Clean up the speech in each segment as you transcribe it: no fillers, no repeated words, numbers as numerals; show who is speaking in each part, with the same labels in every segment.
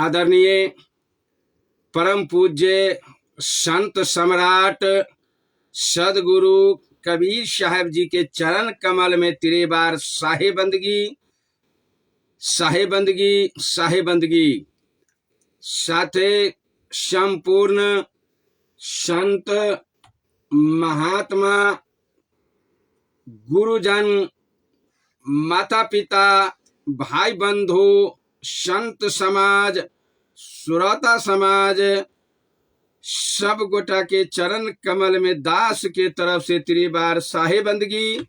Speaker 1: आदरणीय परम पूज्य संत सम्राट सदगुरु कबीर साहब जी के चरण कमल में तेरे बार साहेबंदगी साहेबंदगी साहेबंदगी। साथे संपूर्ण संत महात्मा गुरुजन माता पिता भाई बंधु संत समाज श्रोता समाज सब गोटा के चरण कमल में दास के तरफ से तेरी बार साहेबंदगी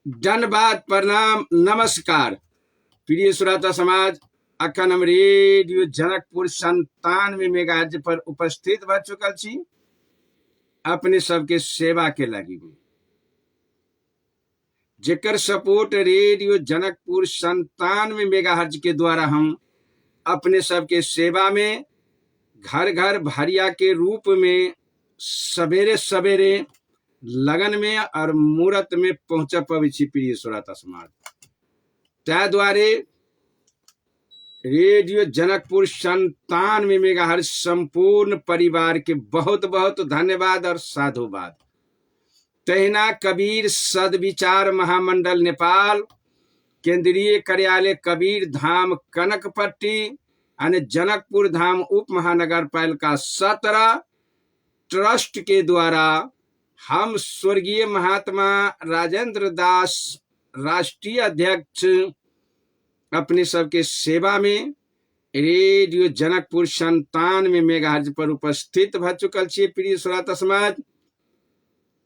Speaker 1: धन्यवाद प्रणाम नमस्कार। प्रिय श्रोता समाज अखन हम रेडियो जनकपुर 97 मेगाहर्ट्ज पर उपस्थित भ चुकल छी अपने सबके सेवा के लगी में, जेकर सपोर्ट रेडियो जनकपुर 97 मेगाहर्ट्ज के द्वारा हम अपने सबके सेवा में घर घर भरिया के रूप में सवेरे सवेरे लगन में और मुहूर्त में पहुंच पबै छी। प्रिय श्रोता समाज त्या द्वारे रेडियो जनकपुर 97 मेगाहर्ट्ज संपूर्ण परिवार के बहुत बहुत धन्यवाद और साधुवाद। तहिना कबीर सदविचार महामंडल नेपाल केंद्रीय कार्यालय कबीर धाम कनकपट्टी और जनकपुर धाम उप महानगर पालिका 17 ट्रस्ट के द्वारा हम स्वर्गीय महात्मा राजेंद्र दास राष्ट्रीय अध्यक्ष अपने सबके सेवा में रेडियो जनकपुर 97 मेगाहर्ट्ज पर उपस्थित भ चुकल छी। प्रिय श्रोता समाज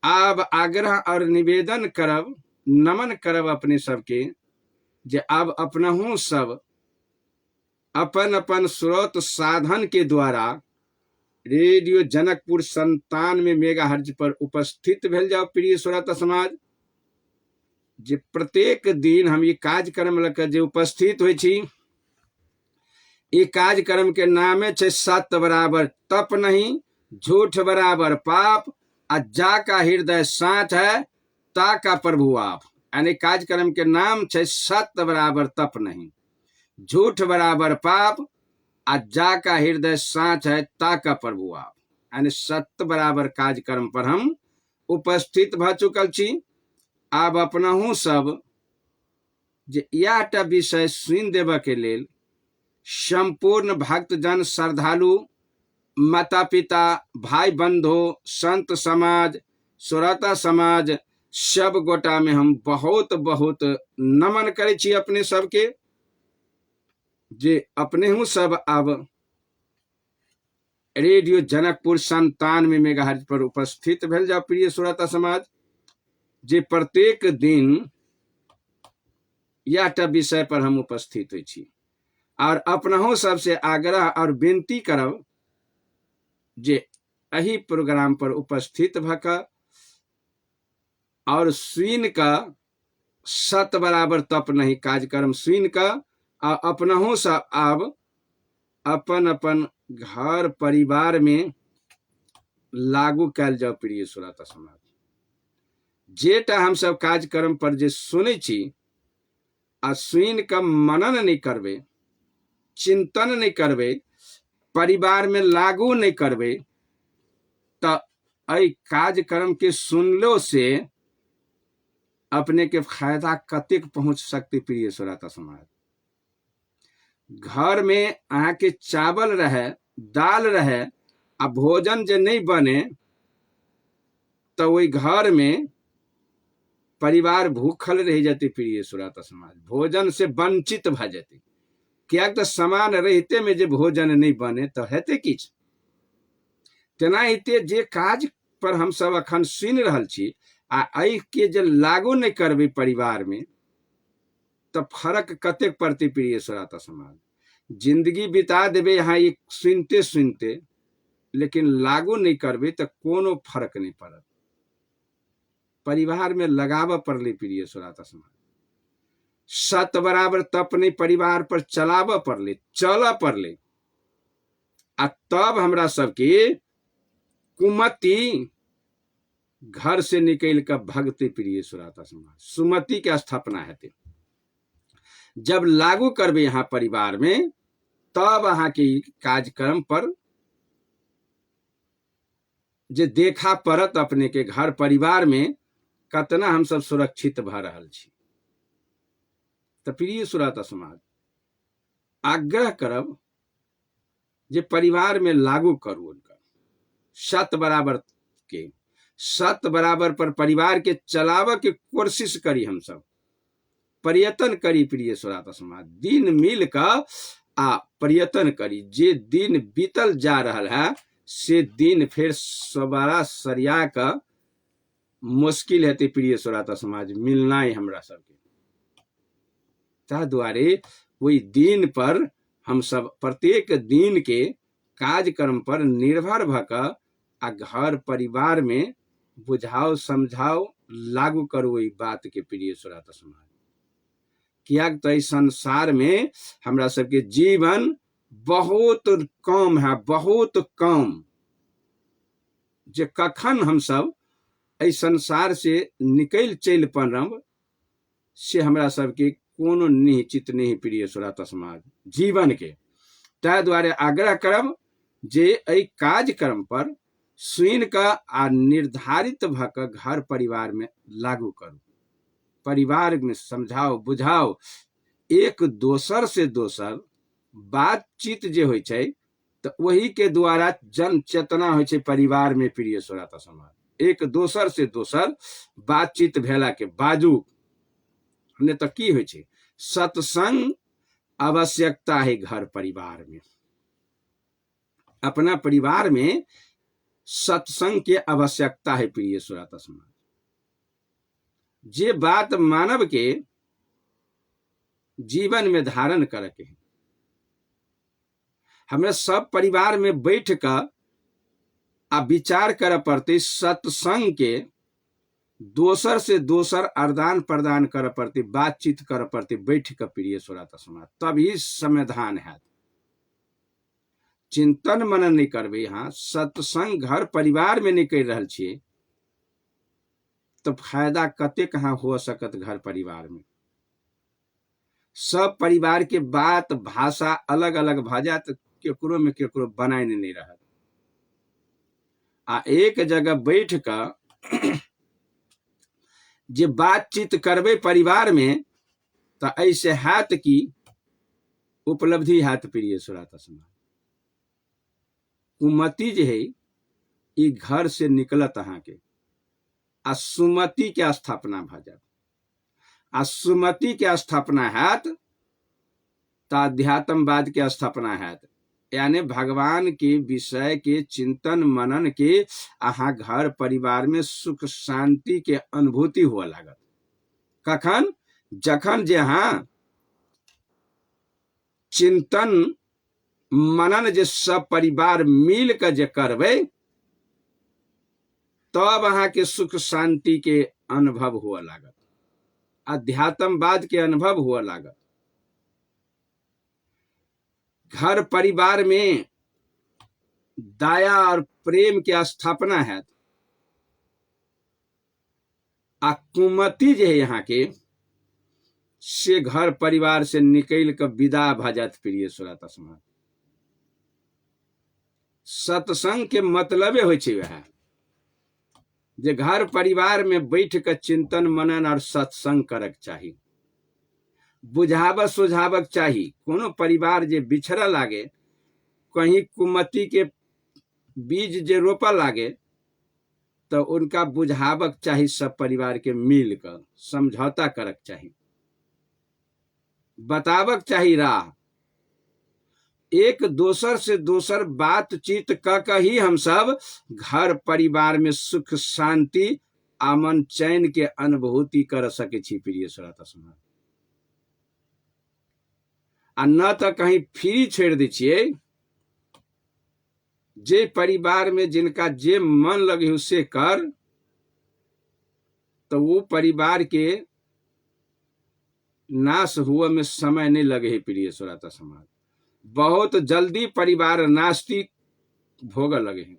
Speaker 1: अब आग्रह और निवेदन करब नमन करब अपने सबके जे अब अपनहु सब अपन अपन स्रोत साधन के द्वारा रेडियो जनकपुर 97 मेगाहर्ट्ज पर उपस्थित भेल जाओ। प्रिय श्रोता समाज जे प्रत्येक दिन हम ये कार्यक्रम लेकर जे उपस्थित होइ छी, ये कार्यक्रम के नामे छे सत बराबर तप नहीं, झूठ बराबर पाप, जा का हृदय साथ है ता का प्रभु आप। यानी कार्यक्रम के नाम छे सत बराबर तप नहीं, झूठ बराबर पाप, जा का हृदय साथ है ता का प्रभु आप। यानी सत्य बराबर कार्यक्रम पर हम उपस्थित भ चुकल छी। अब अपनहु सब जे याटा विषय सुन देव के लेल संपूर्ण भक्तजन श्रद्धालु माता पिता भाई बंधु संत समाज श्रोता समाज सब गोटा में हम बहुत बहुत नमन करे छी अपने सबके जे अपने हूँ सब अब रेडियो जनकपुर 97 मेगाहर्ट्ज पर उपस्थित भेल जाओ। प्रिय श्रोता समाज जे प्रत्येक दिन याटा विषय पर हम उपस्थित हो छी और अपनहु सबसे आग्रह और विनती करब जे यही प्रोग्राम पर उपस्थित भक और सुन का सत बराबर तप नहीं कार्यक्रम सुन का अपनहु सब अब अपन अपन घर परिवार में लागू कैल जाओ। प्रिय श्रोता समाज जेटा हम सब कार्यक्रम पर जे सुने छी आ सुन का मनन नहीं करबे, चिंतन नहीं करबे, परिवार में लागू नहीं करबे तो ऐ कार्यक्रम के सुनलो से अपने के फायदा कतेक पहुंच सकते। प्रिय श्रोता समाज घर में अहाँ के चावल रहे दाल रहे आ भोजन जे नहीं बने तो वही घर में परिवार भूखल रह जाते। प्रिय श्रोता समाज भोजन से वंचित भ जाते, क्या तो समान रहते में जे भोजन नहीं बने तो हेते किछ। तेनाहिते जे काज पर हम सब अखन सुन रहल छी आ ऐ के जे लागू नहीं करबे परिवार में तो फर्क कतेक पड़ते। प्रिय श्रोता समाज जिंदगी बिता देबे यहाँ ये सुनते सुनते, लेकिन लागू नहीं करबे तो कोनो फर्क नहीं पड़त। परिवार में लगाव पड़ले। प्रिय श्रोता समाज सत बराबर तप नहीं परिवार पर चलाव पड़ले, चल पड़ले आ तब हमरा सबके कुमति घर से निकल कर भगते। प्रिय श्रोता समाज सुमति के स्थापना हेते। जब लागू करबे यहाँ परिवार में, तब अहाँ के कार्यक्रम पर जे देखा पड़त अपने के घर परिवार में कतना हम सब सुरक्षित भ रहल छी। तो प्रिय श्रोता समाज, आग्रह करब जे परिवार में लागू करू उनका शत बराबर पर परिवार के चलाव के कोशिश करी। हम सब प्रयत्न करी प्रिय श्रोता समाज, दिन मिल कर आ प्रयत्न करी। जे दिन बीतल जा रहल है से दिन फिर दोबारा सरिया का मुश्किल हेतु प्रिय श्रोता समाज मिलना ही हमरा सबके। ता द्वारे वही दिन पर हम सब प्रत्येक दिन के कार्यक्रम पर निर्भर भकर आ घर परिवार में बुझाओ समझाओ लागू करो वही बात के प्रिय श्रोता समाज। किया तो संसार में हमरा सबके जीवन बहुत कम है, बहुत कम, जे कखन हम सब इस संसार से निकल चल पड़ब से हमरा सबके कोनो निश्चित नहीं प्रिय श्रोता समाज जीवन के। ताहि द्वारे आग्रह करब जे एहि कार्यक्रम पर सुन का आ निर्धारित भक घर परिवार में लागू करू। परिवार में समझाओ बुझाओ, एक दोसर से दोसर बातचीत जे होइ छै तो वही के द्वारा जन चेतना होइ छै परिवार में प्रिय श्रोता समाज। एक दोसर से दोसर बातचीत भेला के बाजू ने तो की होइ छै, सत्संग आवश्यकता है घर परिवार में। अपना परिवार में सत्संग के आवश्यकता है प्रिय श्रोता समाज। जे बात मानव के जीवन में धारण करके है, हमें सब परिवार में बैठ कर आ विचार कर पड़ते। सत्संग के दोसर से दोसर आदान प्रदान कर पड़ते, बातचीत कर पड़ते बैठ कर प्रिय श्रोता समाज, तभी समाधान है। चिंतन मनन नहीं करबे, यहाँ सत्संग घर परिवार में नहीं कर रहल छिए तो फायदा कते कहाँ हो सकत घर परिवार में। सब परिवार के बात भाषा अलग अलग भ जात, केकरो में केकरो बनाए नहीं रहत। आ एक जगह बैठ कर जे बातचीत करबे परिवार में तो ऐसे हाथ की उपलब्धि हाथ प्रिय श्रोता समाज। कुमति जे है ये घर से निकलत अहाँ के आ सुमति के स्थापना भ जात। आ सुमति के स्थापना हैत तो अध्यात्मवाद के स्थापना हैत, यानी भगवान के विषय के चिंतन मनन के अहाँ घर परिवार में सुख शांति के अनुभूति हुआ लागत। कखन जखन जे हाँ चिंतन मनन जे सब परिवार मिल कर जे करबे तब अहाँ के सुख शांति के अनुभव हुआ लागत, अध्यात्मवाद के अनुभव हुआ लागत। घर परिवार में दया और प्रेम की स्थापना है। आ कुमति जे है यहाँ के से घर परिवार से निकल कर विदा भ जात प्रिय श्रोता समाज। सत्संग के मतलबे होइ छै वह जे घर परिवार में बैठ कर चिंतन मनन और सत्संग करक चाही, बुझावक सुझावक चाही। कोनो परिवार जे बिछड़ लागे, कहीं कुमति के बीज जे रोपा लागे तो उनका बुझावक चाही। सब परिवार के मिल कर समझौता करक चाही, बतावक चाही राह। एक दोसर से दोसर बातचीत क ही हम सब घर परिवार में सुख शांति अमन चैन के अनुभूति कर सके छी प्रिय श्रोता समाज। आ न तो कहीं फ्री छोड़ दी छिए, जे परिवार में जिनका जे मन लगे उससे कर, तो वो परिवार के नाश हुआ में समय नहीं लगे है प्रिय श्रोता समाज। बहुत जल्दी परिवार नास्तिक भोग लगे हैं।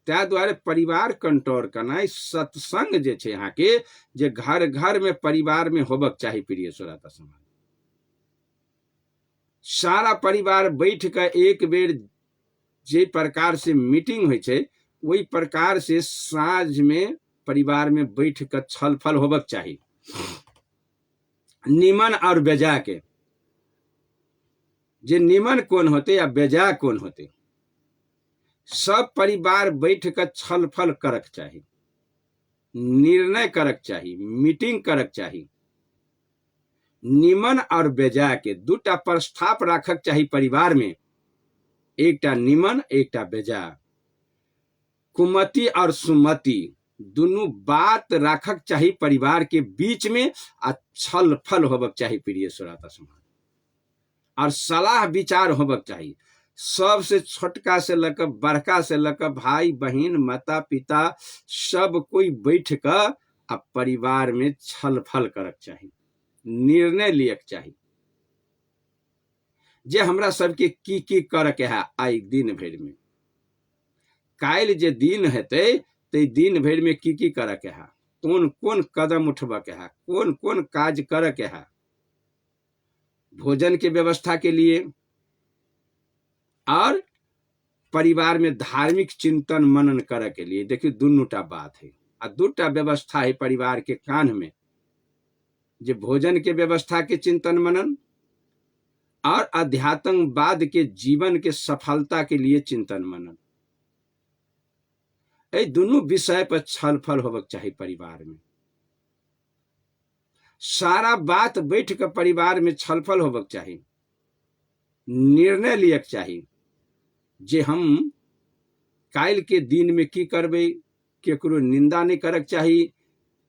Speaker 1: त्या दुआरे परिवार कंट्रोल करना सत्संग जे छे यहाँ के जे घर घर में परिवार में होबक चाहिए। प्रिय श्रोता समाज, सारा परिवार बैठ कर एक बेर जे प्रकार से मीटिंग होइ छे वही प्रकार से साँझ में परिवार में बैठ कर छलफल होबक चाहिए। निमन और बेजा के जे निमन कौन होते या बेजा कौन होते, सब परिवार बैठ कर छलफल करक चाहिए, निर्णय करक चाहिए, मीटिंग करक चाहिए। निमन और बेजा के दूटा प्रस्ताव रखक चाहिए परिवार में, एकटा निमन एकटा बेजा। कुमति और सुमति दोनों बात रखक चाहिए परिवार के बीच में आ छलफल होबक चाहिए। प्रिय श्रोता समाज, और सलाह विचार होबक चाहिए। सबसे छोटका से लेकर बड़का से लेकर भाई बहन माता पिता सब कोई बैठ कर अब परिवार में छलफल करक चाहिए, निर्णय लियक चाहिए जे हमरा सबके की करक है आई दिन भर में। काल जे दिन हेते ते दिन भर में की करक है, कौन कौन कदम उठबक है, कौन कौन काज करक है। भोजन के व्यवस्था के लिए और परिवार में धार्मिक चिंतन मनन करे के लिए। देखिए दुनूटा बात है आ दूटा व्यवस्था है परिवार के कान में, जे भोजन के व्यवस्था के चिंतन मनन और अध्यात्मवाद के जीवन के सफलता के लिए चिंतन मनन। ए दोनों विषय पर छलफल होबक चाहिए परिवार में। सारा बात बैठ कर परिवार में छलफल होबक चाहिए, निर्णय लियक चाहिए जे हम काल के दिन में की करबे। केकरो निंदा नहीं करक चाहिए,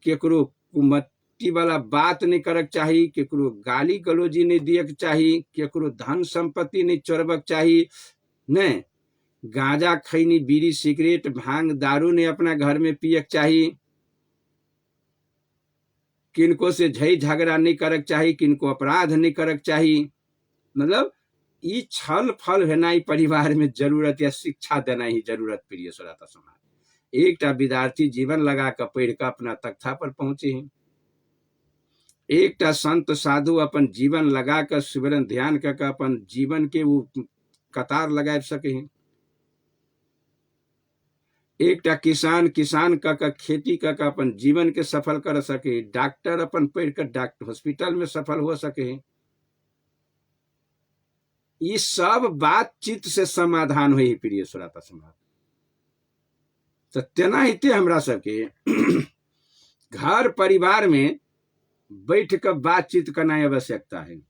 Speaker 1: केकरो कुमति वाला बात नहीं करक चाहिए, केकरो गाली गलौजी नहीं दियक चाहिए, केकरो धन संपत्ति नहीं चोरबक चाहिए। नहीं, गांजा खैनी बीड़ी सिगरेट भांग दारू ने अपना घर में पियक चाहिए। किनको से झई झगड़ा नहीं करक चाहिए, किनको अपराध नहीं करक चाहिए। मतलब ई छल फल होना ही परिवार में जरूरत या शिक्षा देना ही जरूरत। प्रिय श्रोता समाज, एकटा विद्यार्थी जीवन लगा कर पढ़ कर अपना तख्ता पर पहुंचे हैं, एकटा संत साधु अपन जीवन लगा कर सिमरन ध्यान कर अपन जीवन के वो कतार लगा सके हैं, एकटा किसान किसान का खेती का अपन जीवन के सफल कर सके, डॉक्टर अपन पढ़ कर डॉक्टर हॉस्पिटल में सफल हो सके। ये सब बातचीत से समाधान हुई। प्रिय श्रोता समाज, तो तेना हिते हमरा सबके घर परिवार में बैठ कर बातचीत करना आवश्यकता है।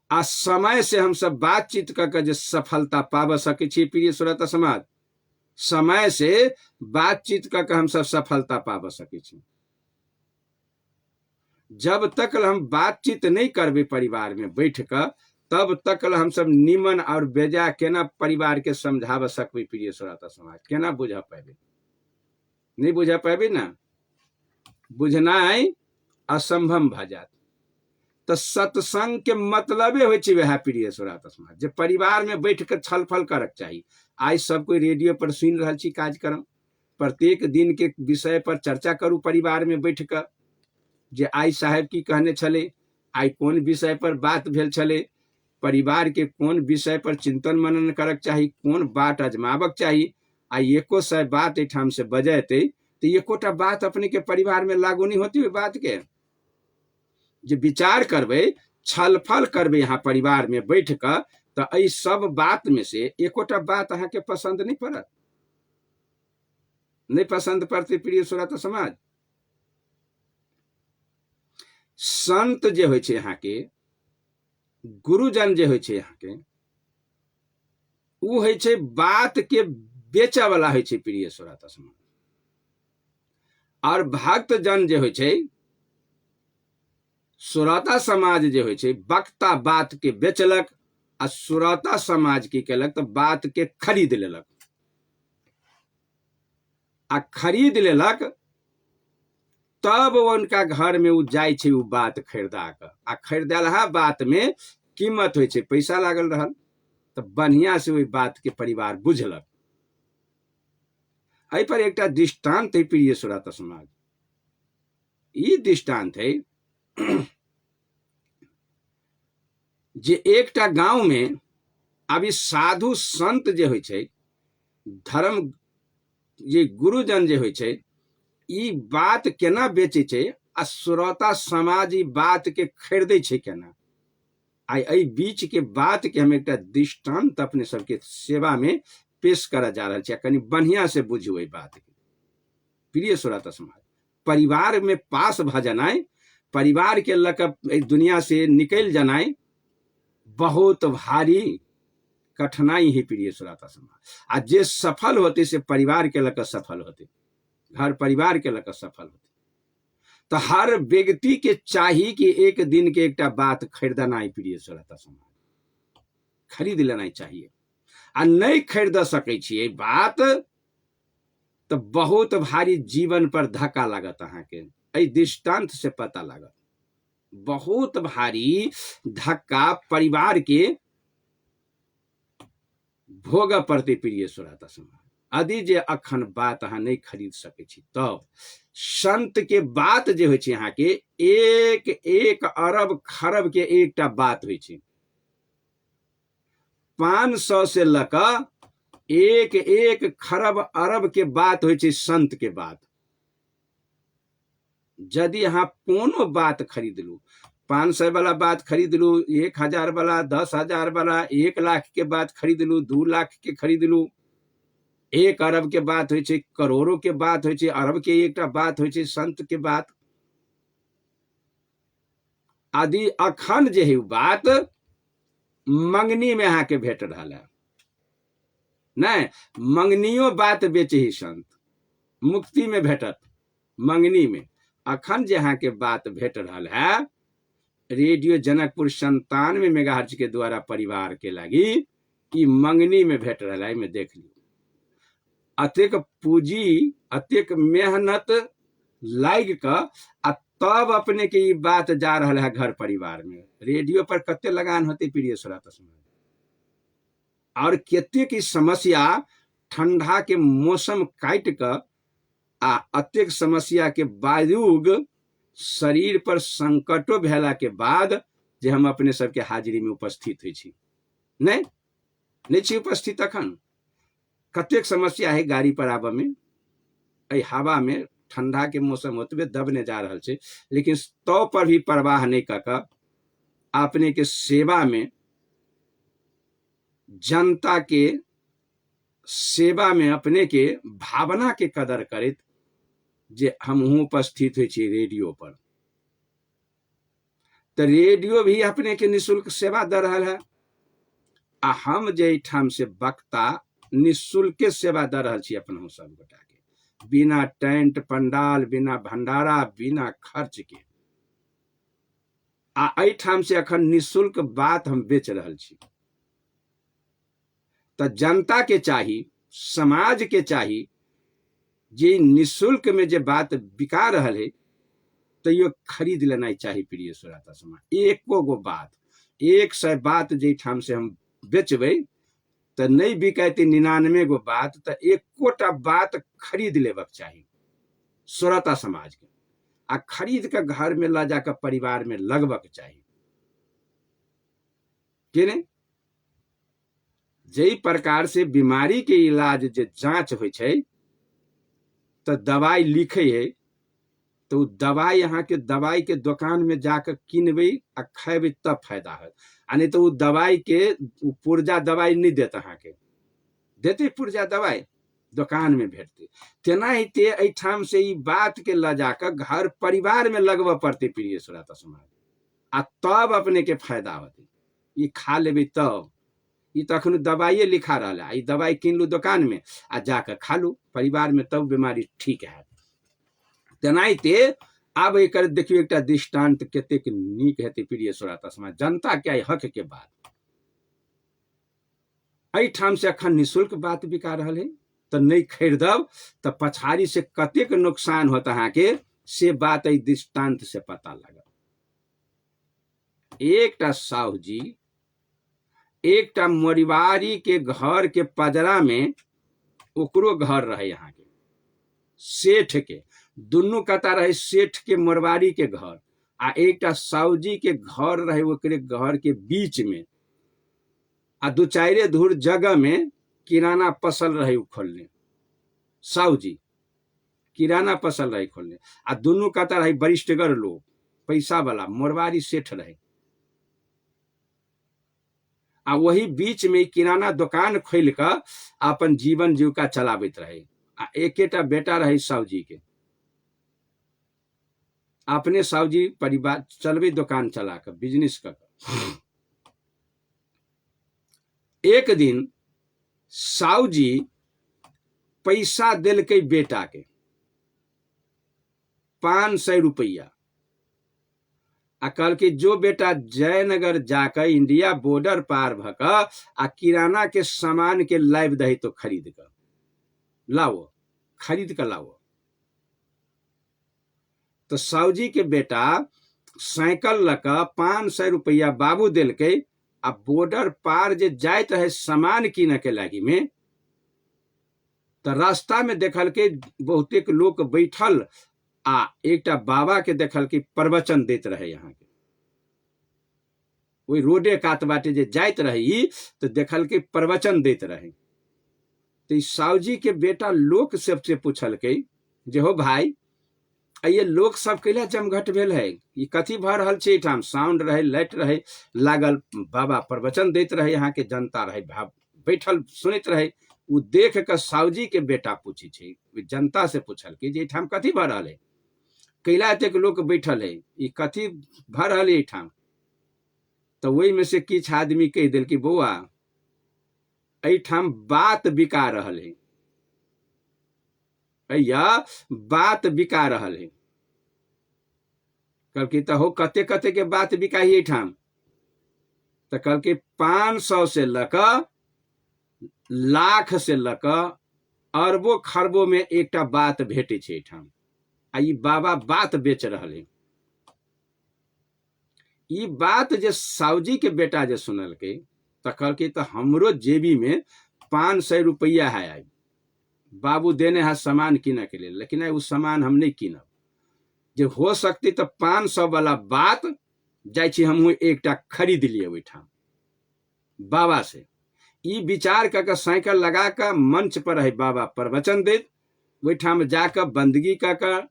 Speaker 1: आ समय से हम सब बातचीत कर जो सफलता पाब सके छी। प्रिय श्रोता समाज, समय से बातचीत कर हम सब सफलता पाब सके छी। जब तक हम बातचीत नहीं करबे परिवार में बैठ कर, तब तक हम सब निमन और बेजा केना परिवार के समझा सकबे। प्रिय श्रोता समाज, केना बुझा पाबे, नहीं बुझा पाबे ना, बुझनाई असंभव भ जात। तो सत्संग के मतलबे होइ छै वह। प्रिय श्रोता समाज, जे परिवार में बैठ कर छलफल करक चाहिए। आज सब कोई रेडियो पर सुन रहा छी कार्यक्रम, प्रत्येक दिन के विषय पर चर्चा करू परिवार में बैठ कर, जे आई साहब की कहने छले, आई कौन विषय पर बात भेल छले, परिवार के कौन विषय पर चिंतन मनन करक चाहिए, कौन बात आजमावक चाहिए। आ एको सौ बात एठाम से बजेते तो एकोटा बात अपने के परिवार में लागू नहीं होती। हुई बात के जे विचार करबे छलफल करबे यहाँ परिवार में बैठ कर, तो ऐ सब बात में से एकोटा बात अहाँ के पसंद नहीं पड़त, नहीं पसंद पड़ते। प्रिय श्रोता समाज, संत जे होइ छै यहाँ के, गुरुजन जे होइ छै यहाँ के, उ होइ छै बात के बेचे वाला होइ छै। प्रिय श्रोता समाज, और भक्त जन जे होइ छै, श्रोता समाज जे होइ छै, वक्ता बात के बेचलक आ श्रोता समाज की केलक तो बात के खरीद लेलक। आ खरीद लेलक तब उनका घर में उ जाय छै उ बात खरीदा कर। आ खरीदलहा बात में कीमत होइ छै, पैसा लागल रहल, तो बढ़िया से वही बात के परिवार बुझलक। एहि पर एकटा दृष्टांत है प्रिय श्रोता समाज। ई दृष्टांत है जे एकटा गांव में अभी साधु संत जे होइ छै, धर्म जे गुरुजन जे होइ छै, ई बात केना बेचे छै आ श्रोता समाज ई बात के खरीदै छै केना। आई एहि बीच के बात के हम एकटा दृष्टांत अपने सबके सेवा में पेश करऽ जा रहल छियै, कनि बढ़िया से बुझू एहि बात के। प्रिय श्रोता समाज, परिवार में पास भ जेनाइ, परिवार के लऽ कऽ दुनिया से निकल जेनाइ बहुत भारी कठिनाई है प्रिय श्रोता समाज। आ जे सफल होते से परिवार के लऽ सफल होते, घर परिवार के लऽ सफल होते। तो हर व्यक्ति के चाहिए कि एक दिन के एकटा बात खरीदना है प्रिय श्रोता समाज, खरीद लेना चाहिए। आ नहीं खरीद सकै छियै बात तो बहुत भारी जीवन पर धक्का लागत। अहाँ के एहि दृष्टांत से पता लागत बहुत भारी धक्का परिवार के भोग पड़ते प्रिय श्रोता समाज। यदि जे अखन बात अहाँ नहीं खरीद सकै छी तब संत के बात जे होइ छै अहाँ के एक एक अरब खरब के एकटा बात होइ छै। 500 से लऽ एक एक खरब अरब के बात होइ छै संत के बात। यदि अहाँ कोनो बात खरीद लू, 500 वाला बात खरीद लू, 1000 वाला, 10,000 वाला, 1 लाख के बात खरीद लू, 2 लाख के खरीद लू, 1 अरब के बात होइ छै, करोड़ों के बात होइ छै, अरब के एकटा बात होइ छै संत के बात। आदि अखन जे है बात मंगनी में अहाँ के भेट रहा है, नहीं मंगनियो बात बेचे ही संत, मुक्ति में भेटत मंगनी में। अखन जे अहाँ के बात भेट रहा है रेडियो जनकपुर 97 मेगाहर्ट्ज के द्वारा परिवार के लागी ई मंगनी में भेट रहा है। में देख लियो अतेक पूंजी अतेक मेहनत लाग कर तब अपने के ई बात जा रहा है घर परिवार में। रेडियो पर कते लगान होते प्रिय श्रोता समाज, और केते की समस्या ठंडा के मौसम काट कर आ अतेक समस्या के बावजूद शरीर पर संकटो भेला के बाद जे हम अपने सबके हाजिरी में उपस्थित होइ छी, नहीं छी उपस्थित। अखन कतेक समस्या है गाड़ी पर आबऽ में, एहि हवा में ठंडा के मौसम ओतबे दबने जा रहल छै, लेकिन तो पर भी परवाह नहीं कर अपने के सेवा में, जनता के सेवा में अपने के भावना के कदर करत जे हम उपस्थित होइ छी रेडियो पर। तो रेडियो भी अपने के निःशुल्क सेवा दे रहा है आ हम जे ठाम से वक्ता निःशुल्क सेवा दे रहा छी अपन सब गोटा के, बिना टेंट पंडाल, बिना भंडारा, बिना खर्च के। आ ठाम से अखन निःशुल्क बात हम बेच रहल छी। तो जनता के चाही, समाज के चाही जे निःशुल्क में जे बात बिका रहा है तो ये खरीद लेना चाहिए प्रिय श्रोता समाज। एको गो बात 100 बात जे ठाम से हम बेचबे तो नहीं बिकाते 99 गो बात, तो एकोटा बात खरीद लेबक चाहिए श्रोता समाज के, आ खरीद कर घर में ला जाकर परिवार में लगबक चाहिए कि नहीं। जई प्रकार से बीमारी के इलाज जे जांच होइ छै तो दवाई लिखे है, तो दवाई यहाँ के दवाई के दुकान में जाकर किनबे आ खेबे तब फायदा है। आ नहीं तो दवाई के पुर्जा दवाई नहीं देता, अहाँ के देते पुर्जा दवाई दुकान में भेटते। तेनाहिते एठाम से ई बात के ला जाकर घर परिवार में लगब पड़ते प्रिय श्रोता समाज, आ तब अपने के फायदा होते। ई खा लेबे तब, ई तो अखन दवाइए लिखा रहा है, ई दवाई किन लू दुकान में आ जाकर खा लू परिवार में, तब बीमारी ठीक है। तेनाहिते आब एक देखियो एकटा दृष्टांत कतेक नीक हेतै प्रिय श्रोता समाज। जनता के हक के बात एठाम से अखन निःशुल्क बात बिका रहा है, तो नहीं खरीदब तो पछाड़ी से कतेक नुकसान होता अहाँ के से बात एहि दृष्टांत से पता लगा। एकटा साहू जी एकटा मोरिवारी के घर के पजरा में ओकरो घर रहे यहाँ के, सेठ के, दुनू कता रहे सेठ के मोरवारी के घर, आ एकटा साउजी के घर रहे, ओकरे घर के बीच में, आ दू चारे धूर जगह में किराना पसल रहे खोलने। साउजी किराना पसल रहे खोलने, आ दुनू कता रहे वरिष्ठगर लोग, पैसा वाला मोरवारी सेठ रहे। आ वही बीच में किराना दुकान खोल कर अपन जीवन जीविका चलावित रहे। आ एकेटा बेटा रहे साउजी के, अपने साउजी परिवार चलबे दुकान चला कर, बिजनेस कर। एक दिन साउजी पैसा दिल के बेटा के 500 रुपया, आ कल के जो बेटा जयनगर जाकर इंडिया बॉर्डर पार भक आ किराना के सामान के लाइव दही तो खरीद कर लाओ, खरीद कर लाओ। तो साउजी के बेटा साइकिल लक 500 रुपया बाबू दिल के, आ बॉर्डर पार जे जाइत रहे सामान कीने के लागी में, तो रास्ता में देखल के बहुते लोग बैठल, आ एकटा बाबा के देखल कि प्रवचन देत रहे। यहाँ के वही रोडे कात बाटे जे जाइत रही तो देखल के प्रवचन देत रहे। तो साउजी के बेटा लोक सबसे पूछल के जे हो भाई, ये लोग सब कैला जमघट भेल है, ये कथी भ रहल छै एठाम? साउंड रहे, लाइट रहे लागल, बाबा प्रवचन देत रहे, यहाँ के जनता रहे बैठल सुनैत रहे। उ देख के साउजी के बेटा पूछे छै, जनता से पूछल कि जे एठाम कथी भ रहल है, कैला एतेक लोग बैठल है, ये कथी भ रहल है एठाम? तो वही में से किछ आदमी कह दिल कि बौआ, एठाम बात बिका रहल है, या बात बिका रहल है। कल की तो हो कते कते के बात बिकाही एठाम? तो कल के 500 से लक लाख से लक अरबों खरबों में एकटा बात भेटे छै एठाम। आ ई बाबा बात बेच रहल है। ई बात जे साउजी के बेटा जे सुनल के, तो कल के तो हमरो जेबी में 500 रुपया है, आई बाबू देने हैं सामान कीने के लिए, लेकिन वो सामान हम नहीं कीनब। जो हो सकती तो 500 वाला बात जाय छी हम एकटा खरीद लिए ओठाम बाबा से। ई विचार करके साइकिल लगा कर मंच पर है बाबा प्रवचन देत, ओठाम जाकर बंदगी कर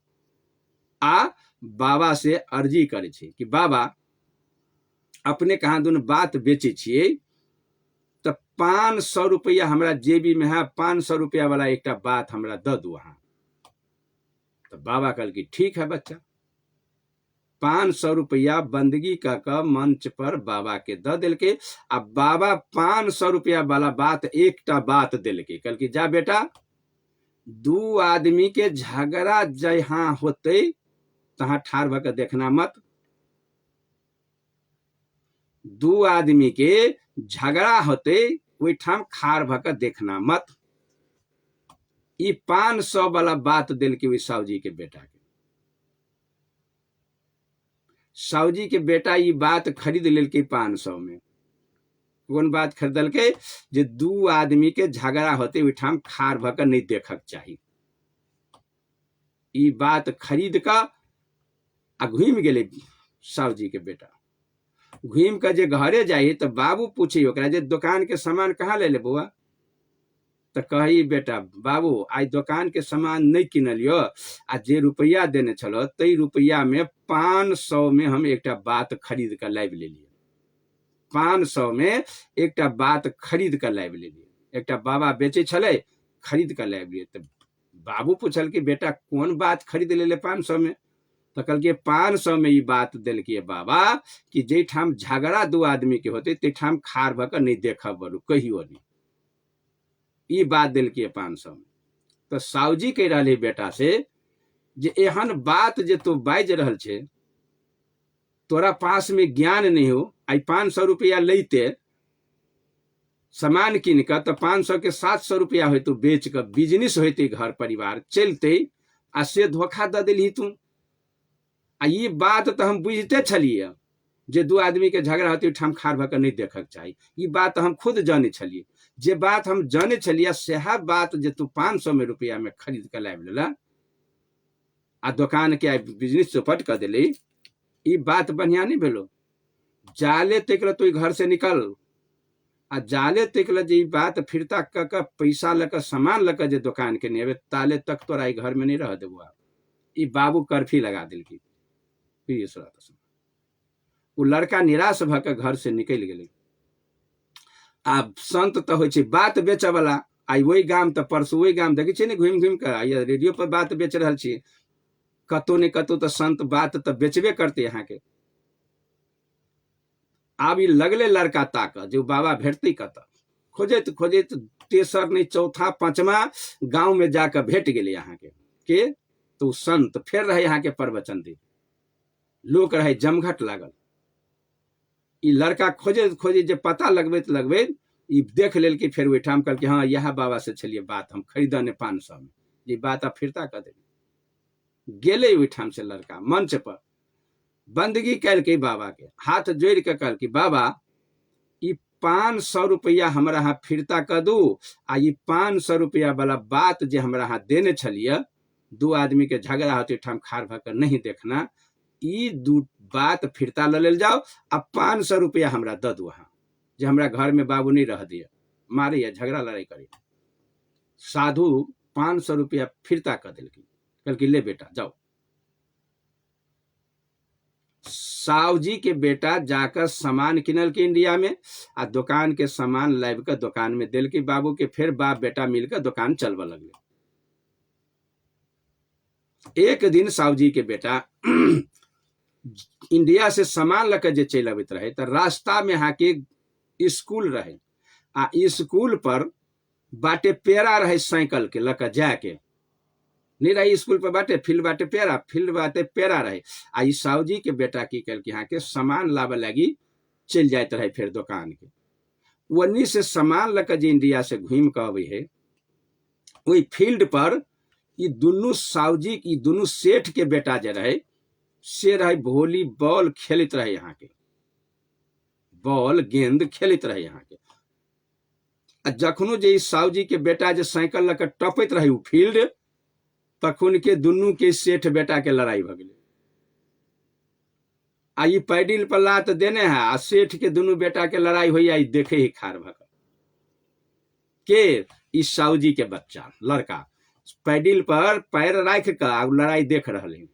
Speaker 1: आ बाबा से अर्जी करे छे कि बाबा अपने कहाँ दुन बात बेचे छिए, तो 500 रुपया हमरा जेबी में है, 500 रुपया वाला एकटा बात हमरा द दू अहाँ। तो बाबा कहल कि ठीक है बच्चा। 500 रुपया बंदगी का मंच पर बाबा के द दिल के। अब बाबा 500 रुपया वाला बात एकटा बात दिल के, कहल कि जा बेटा, 2 आदमी के झगड़ा जहाँ होते तहाँ ठार भकर देखना मत। 2 आदमी के झगड़ा होते ओठाम खार भकर देखना मत। ई 500 वाला बात दिल के वही साउजी के बेटा के। साउजी के बेटा ये बात खरीद लेल के 500 में। कौन बात खरीदल के? जे 2 आदमी के झगड़ा होते ओठाम खार भकर नहीं देखक चाहिए। ई बात खरीद का आ घूम गेले साउजी के बेटा। घूम कर जे घरे जाइए तो बाबू पूछे ओकरा जे दुकान के सामान कहाँ ले बुआ? तो कही बेटा बाबू आज दुकान के सामान नहीं किनलियो, आ जे रुपया देने चलो तई रुपया में 500 में हम एकटा बात खरीद कर लाइव ले लिए। 500 में एकटा बात खरीद कर लाइव ले लिए। एकटा बाबा बेचे छले, खरीद कर लाइव लिए। तो बाबू पूछल कि बेटा कौन बात खरीद ले ले 500 में? तो कल के 500 में ये बात दिल के बाबा कि जे ठाम झगड़ा 2 आदमी के होते ते ठाम खार भकर नहीं देखब बोलू कहियो नहीं। ई बात दिल के 500 में। तो साउजी कह रहे बेटा से जे एहन बात जे तू बाज रहल छे, तोरा पास में ज्ञान नहीं हो। आई 500 रुपया लेते सामान किन कर, तो 500 के 700 रुपया हो तो बेच कर बिजनेस होते, घर परिवार चलते, आ से धोखा द दिली तू। आ ये बात तो हम बुझते छलिए जे 2 आदमी के झगड़ा होते ठाम खार भकर नहीं देखक चाहिए। ये बात हम खुद जाने छलिए। जे बात हम जाने छलिए सेहा बात जे तू 500 में रुपया में खरीद कर लाइव लेला, आ दुकान के बिजनेस चौपट कर दिली, ई बात बढ़िया नहीं भेलो। जाले तक तू घर से निकल आ जाले तक जे बात फिरता क पैसा लक सामान लक जे दुकान के नहीं ताले तक तोरा घर में नहीं रह देबो। ई बाबू कर्फी लगा दिलकी। वो लड़का निराश भक घर से निकल गए। आब संत तो हो बात बेचे वाला, आई वही गाम तो परसू वही गाम देखे छे घूम घूम कर आई रेडियो पर बात बेच रहा छे। कतौ ने कतौ तो संत बात तो बेचबे करते यहाँ के। आब ई लगले लड़का ताक जो बाबा भेटते कत, खोजत खोजत तेसर नहीं चौथा पांचवा गांव में जाकर भेट गए यहाँ के तो संत फिर रहे यहाँ के प्रवचन दे। लोग रहे जमघट लागल। ई लड़का खोजे खोजे जे पता लगबैत लगबैत ई देख लेल कि फिर ओठाम कल कि हाँ यह बाबा से छलिए बात हम खरीदने 500 में, ये बात अब फिरता कर दे गेले। ओठाम से लड़का मंच पर बंदगी कैल के बाबा के हाथ जोड़ के कल कि बाबा ई 500 रुपया हमरा यहाँ फिरता कर दू, आ ई 500 रुपया वाला बात जे हमरा यहाँ देने छलिए, दो आदमी के झगड़ा होते ठाम खार भकर नहीं देखना, ई दू बात फिरता ले जाओ। अब 500 रुपया हमरा द दू, हाँ जे हमरा घर में बाबू नहीं रह दिया, मारे या झगड़ा लड़ाई करे। साधु 500 रुपया फिरता कर दिल कि ले बेटा जाओ। साहू जी के बेटा जाकर सामान किनल के इंडिया में, आ दुकान के सामान लाइव कर दुकान में दिल के बाबू के। फिर बाप बेटा मिलकर दुकान चलवा लगले। एक दिन साहू जी के बेटा इंडिया से सामान लकर जे चल अबैत रहे तो रास्ता में यहाँ के स्कूल रहे, आ स्कूल पर बाटे पेड़ा रहे साइकिल के लकर जाके नहीं रही। स्कूल पर बाटे फील्ड बाटे पेड़ा, फील्ड बाटे पेड़ा रहे। आ साहू जी के बेटा की कल के यहाँ के सामान लावे लगी चल जाते रहे। फिर दुकान के वन्नी से सामान लकर जे इंडिया से घूम के अबे है, वही फील्ड पर ये दुनू साहू जी की दुनू सेठ के बेटा जे रहे से रहे वॉलीबॉल खेलत रहे। यहाँ के बॉल गेंद खेलत रहे यहाँ के। जखनो जे साहू जी के बेटा जे साइकिल लकर टपैत रहे उ फील्ड, तखन के दुनू के सेठ बेटा के लड़ाई भ गेलै। आ ई पैडिल पर लात देने है, आ सेठ के दुनू बेटा के लड़ाई होइया ई देखे ही खार भक के। ई साहू जी के बच्चा लड़का पैडिल पर पैर राख कर लड़ाई देख रहे,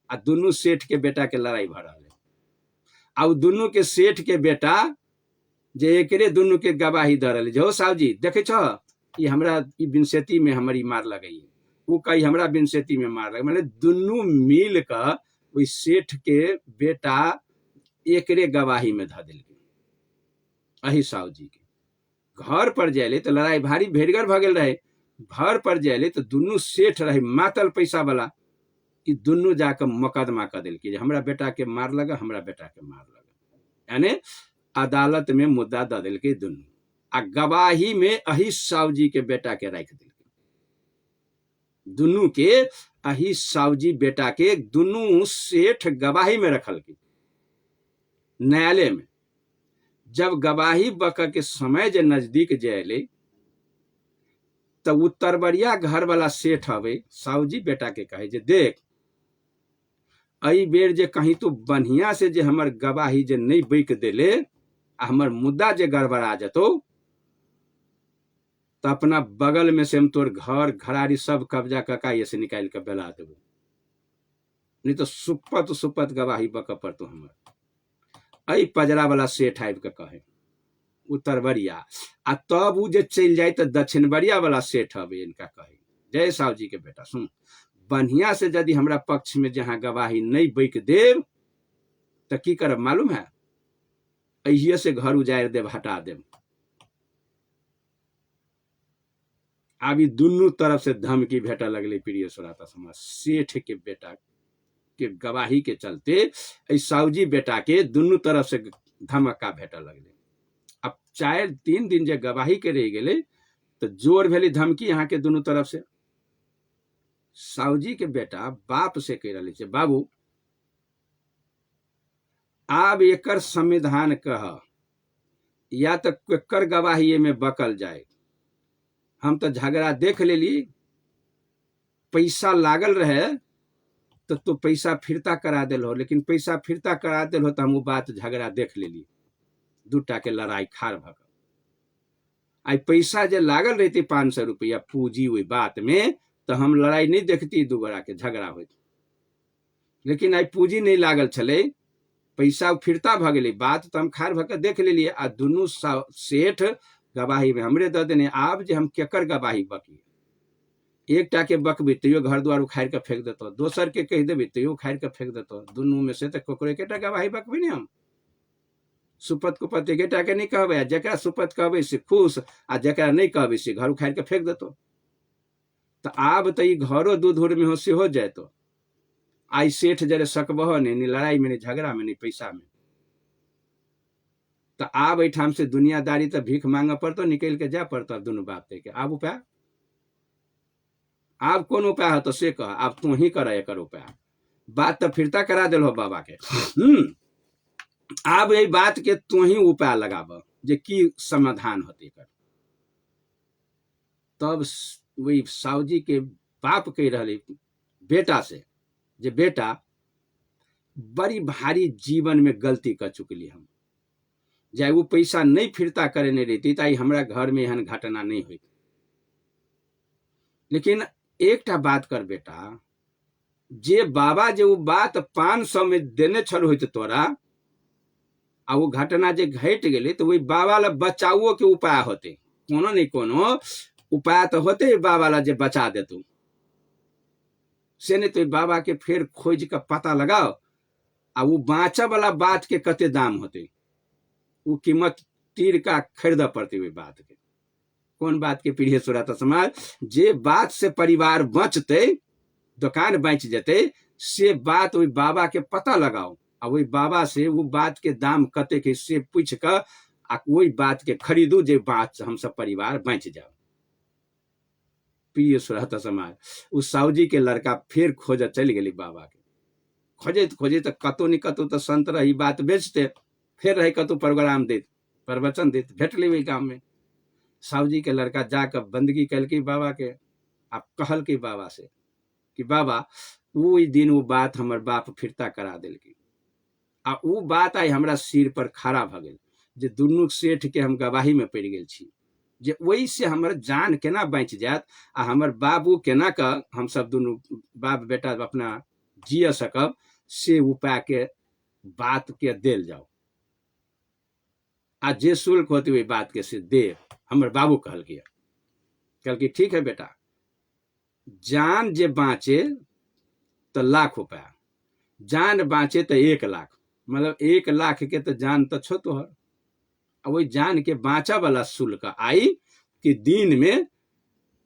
Speaker 1: आ दुनू सेठ के बेटा के लड़ाई भ रहा है। आ दुनू के सेठ के बेटा जे एकरे दुनू के गवाही द रहे, जो साहू जी देखे छो ई हमरा ई बिनसेती में हमारी मार लगई, वो कही हमरा बिनसेती में मार लगे। मतलब दुनू मिल कर वही सेठ के बेटा एकरे गवाही में ध दिल। अही साहू जी के घर पर जाले तो लड़ाई भारी भेड़गर भ गेल रहे। घर पर जाले तो दुनू सेठ रहे मातल पैसा वाला, ई दुनू जाकर मुकदमा कर दिल कि हमरा बेटा के मार लगा, हमरा बेटा के मार लगा। यानी अदालत में मुद्दा द दिल के दुनू, आ गवाही में अही साहू जी के बेटा के रख दिल। दुनू के अही साहू जी बेटा के दुनू सेठ गवाही में रखल के न्यायालय में। जब गवाही बक के समय जे नजदीक जाले तो उत्तरबरिया घर वाला सेठ हवे साहू जी बेटा के कहे जे देख अई बेर जे कहीं तो बढ़िया से जे हमर गवाही जे नहीं बैक देले, आ हमर मुद्दा जे गड़बड़ा जतो, तो अपना बगल में से हम तोर घर घरारी सब कब्जा कका ये से निकाल के बेला देबो, नहीं तो सुपत सुपत गवाही बक पर तो हमर। अई पजरा वाला सेठ आबि के कहे उत्तरबरिया, आ तब उ जे चल जाए तो दक्षिण बरिया वाला सेठ हवे इनका कहे जय साहू जी के बेटा सुन, बढ़िया से यदि हमरा पक्ष में जहां गवाही नहीं बैक देव तो की करब मालूम है, अहिए से घर उजाड़ देव, हटा देव। अभी दुनू तरफ से धमकी भेटा लगले। प्रिय श्रोता समाज, सेठ के बेटा के गवाही के चलते साहू जी बेटा के दुनू तरफ से धमका भेटा लगले। अब 4-3 दिन जे गवाही के रह गए तो जोर भेली धमकी यहाँ के दुनू तरफ से। साहू जी के बेटा बाप से कह रहे थे बाबू आब एकर संविधान कह, या तो केकर गवाही में बकल जाए। हम तो झगड़ा देख लेली, पैसा लागल रहे तो पैसा फिरता करा दिल हो, लेकिन पैसा फिरता करा दिल हो तो हम वो बात झगड़ा देख लेली, 2 टा के लड़ाई खार भग। आई पैसा जे लागल रहती 500 रुपया पूंजी हुई बात में, तो हम लड़ाई नहीं देखती, 2 गोरा के झगड़ा होती। लेकिन आई पूंजी नहीं लागल छले, पैसा फिरता भ गई बात, तो हम खार भग के देख लेलिए। आ दुनू सेठ गवाही में हमरे दे देने। आब जे हम केकर गवाही बकी, एकटा के बकबी तैयो घर द्वार उखाड़ के फेंक देतो, दोसर के कह देबी तैयो उखाड़ के फेंक देतो। दुनू में से तो ककरो एकेटा गवाही बकबी नहीं हम। सुपत कुपत एकेटा के नहीं कहबे, जकरा सुपत कहबे से खुश, आ जकरा नहीं कहबे से घर उखाड़ के फेंक देतो। तो आब तो ई घरो दूधुर में हो से हो जाए। तो आई सेठ जरे सकबह नहीं लड़ाई में, नहीं झगड़ा में, नहीं पैसा में। तो आब एठाम से दुनियादारी तो भीख मांगे पड़तो, निकल के जा पड़तो दोनों बाप के। आब उपाय, आब कौन उपाय हो तो से कह, आब तू ही कर एकर उपाय। बात तो फिरता करा दिल हो बाबा के। आब यही बात के तू ही उपाय लगाब जे की समाधान होते कर। तब वही सावजी के बाप कह रहे बेटा से, जे बेटा बड़ी भारी जीवन में गलती कर चुकली हम, जाए वो पैसा नहीं फिरता करे नहीं रहती ताई हमरा घर में एहन घटना नहीं हुई। लेकिन एकटा बात कर बेटा, जे बाबा जे वो बात 500 में देने छल होइत तोरा, आ वो घटना जे घट गई, तो वही बाबा ला बचाओ के उपाय होते, कोनो नहीं कोनो उपाय तो होते बाबा ला जे बचा देतू। से नहीं तो बाबा के फिर खोज का पता लगाओ, आ वो बाँचा वाला बात के कते दाम होते, वो कीमत तीर का खरीद पड़ती हुई बात के। कौन बात के पीढ़ी सुराता समाज, जे बात से परिवार बचते, दुकान बच जते, से बात वही बाबा के पता लगाओ, आ वही बाबा से वो बात के दाम कते के से पूछ कर आ वही बात के खरीदू, जे बात हम सब परिवार बच जाओ। प्रिय सुराता समाज, उस सावजी के लड़का फिर खोज चल गई बाबा के। खोजे खोजे तो कतो नहीं कतो तो संत रही बात बेचते, फिर रहे कतो प्रोग्राम देते, प्रवचन देते, भेट ली गाँव में। सावजी के लड़का जाकर बंदगी कल की बाबा के, आप कहल की बाबा से कि बाबा वो दिन वो बात हमर बाप फिरता करा दिल की, आ वो बात आई हमरा सिर पर खड़ा भ गई, जे दुनू सेठ के हम गवाही में पड़ गए छी, जे वही से हमर जान केना बच जात, आ हमर बाबू केना का हम सब दुनू बाप बेटा अपना जिय सकब, से उपाय के बात के देल जाओ। आ जे शुल्क होती हुई बात के से दे, हमर बाबू कहल गया। कल की ठीक है बेटा, जान जे बाँचे तो लाख रुपया, जान बाँचे तो 1 लाख, मतलब 1 लाख के तो जान तो छो तोहर। वही जान के बाँचा वाला शुल्क आई कि दिन में,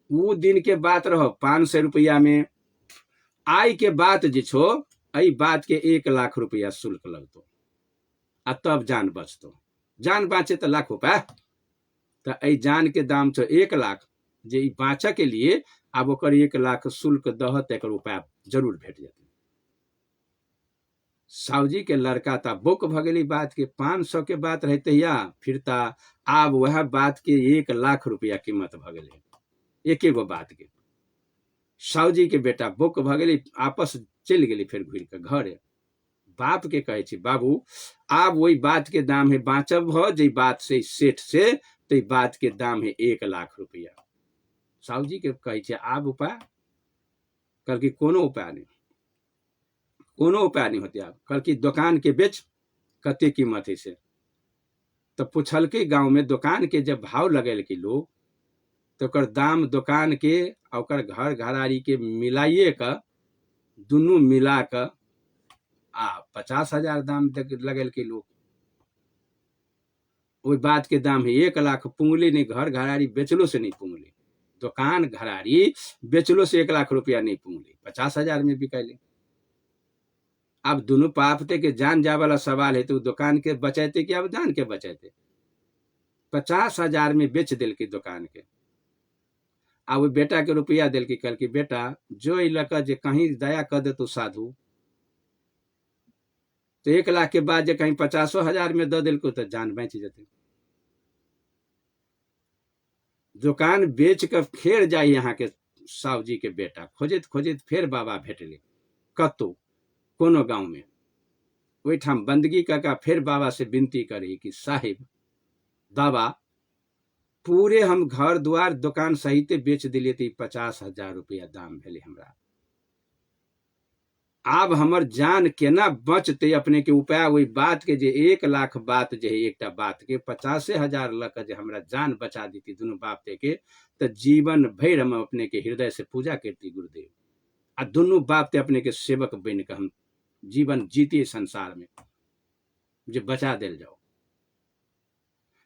Speaker 1: वो दिन के बात रहो 500 रुपया में, आई के बात जे छो आई बात के 1 लाख रुपया शुल्क लगतो, आ तब जान बचतो। जान बाँचे तो लाख रुपया, तो आई जान के दाम छो 1 लाख, जे बाँचा के लिए अब ओकर 1 लाख शुल्क दहत, एक उपाय जरूर भेट जाते। सावजी के लड़का था बुक भगली बात के, 500 के बात रहते या फिरता, आब वह बात के 1 लाख रुपया कीमत भगले, एक एगो बात के। सावजी के बेटा बुक भगली, आपस चल गई फिर घूर के घरे। बाप के कहे छी बाबू आब वही बात के दाम है बाँचब हो, जे बात से सेठ से, तो बात के दाम है 1 लाख रुपया। सावजी के कहे छी आब उपाय, कल की कोनो उपाय नहीं, कोनो उपाय नहीं होते। आप कल की दुकान के बेच, कते कीमत है से, तो पूछल के गाँव में दुकान के जब भाव लगल के लोग, तो कर दाम दुकान के और घर घरारी के मिलाइए का, दुनू मिला कर 50,000 दाम लगल के लोग। वही बात के दाम है 1 लाख, पुंगली नहीं, घर घरारी बेचलो से नहीं पुंगली, दुकान घरारी बेचलो से 1 लाख रुपया नहीं पुंगली, 50,000 में बिकैले। अब दोनों पापते के जान जा वाला सवाल है, तो दुकान के बचैते कि अब जान के बचैते। 50,000 में बेच दिल की दुकान के, आ वो बेटा के रुपया दिल की, कल की बेटा जो इलाका जे कहीं दया कर दे तो साधु, तो 1 लाख के बाद जे कहीं 50,000 में दे दिल को, तो जान बच जाते। दुकान बेच कर फिर जाए यहाँ के सावजी के बेटा खोजित खोजित फिर बाबा भेटले, कतो कोनो गांव में ओहिठाम बंदगी कऽ फिर बाबा से विनती करी कि साहिब बाबा पूरे हम घर द्वार दुकान सहिते बेच दिलिए तो 50,000 रुपया दाम भेले हमरा। आब हमर जान केना बचते अपने के उपाय वही बात के जे 1 लाख बात जे है एक बात के 50,000 लक जे हमरा जान बचा देती दोनों बाप के तो जीवन भर हम अपने के हृदय से पूजा करती गुरुदेव आ दोनों बाप ते अपने के सेवक बन के हम जीवन जीती संसार में जो बचा दिल जाओ।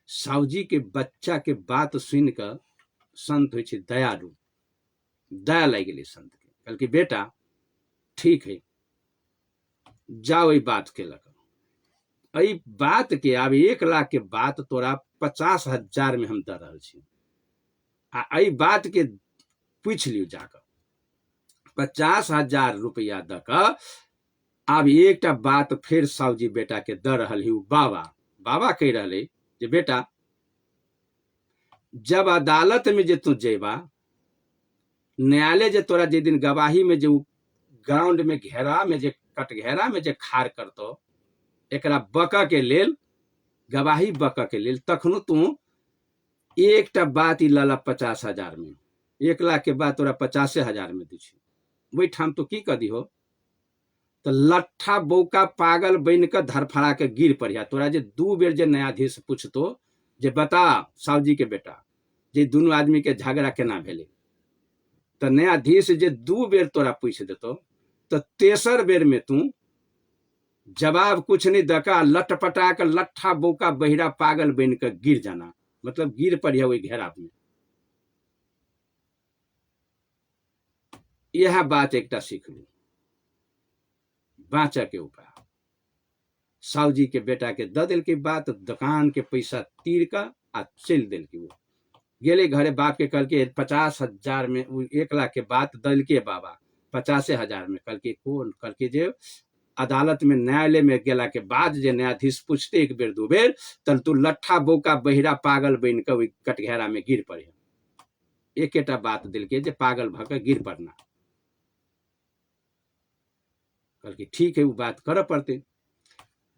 Speaker 1: साहूजी के बच्चा के बात सुन कर संत हो दयालु दया लग गई संत के कल कि बेटा ठीक है जाओ ये बात के लग अई बात के अब 1 लाख के बात तोरा 50,000 में हम दे रहा छी आ अई बात के पूछ लियो जाकर 50,000 रुपया दक अब एक बात फिर साहूजी बेटा के दे रहा बाबा बाबा कह रहे जे बेटा जब अदालत में जे तू जेबा न्यायालय जे तोरा जे दिन गवाही में जो ग्राउंड में घेरा में जे कटघेरा में जे खार करतो एकरा बक के लेल गवाही बक के लेल तखनो तू एक बात ही लला 50,000 में 1 लाख के बाद तोरा 50,000 में दी वही ठाम तो की कदी हो तो लट्ठा बौका पागल बन के धरफड़ा के गिर पड़िया तोरा जे 2 बेर जे न्यायाधीश पूछतो जे बता साहूजी के बेटा जे दोनों आदमी के झगड़ा केना भेले तो न्यायाधीश जे 2 बेर तोरा पूछ देतो तो 3र बेर में तू जवाब कुछ नहीं दका लटपटा के लट्ठा बौका बहिरा पागल बन के गिर जाना मतलब गिर पड़िया वही घेरा में। यह बात एक सीख लू बाँचा के उपाय साहूजी के बेटा के द दिल की बात दुकान के पैसा तीर का आ चल दिल की वो गेले घरे बाप के कल के 50,000 में 1 लाख के बात दल के बाबा 50,000 में कल के कौन कल के जे अदालत में न्यायालय में गेला के बाद जे न्यायाधीश पूछते 1 बेर 2 बेर तल तू लट्ठा बौका बहिरा पागल बन के वही कटघेरा में गिर पड़े एकेटा बात दिल के जे पागल भके गिर पड़ना कल की ठीक है वो बात कर पड़ते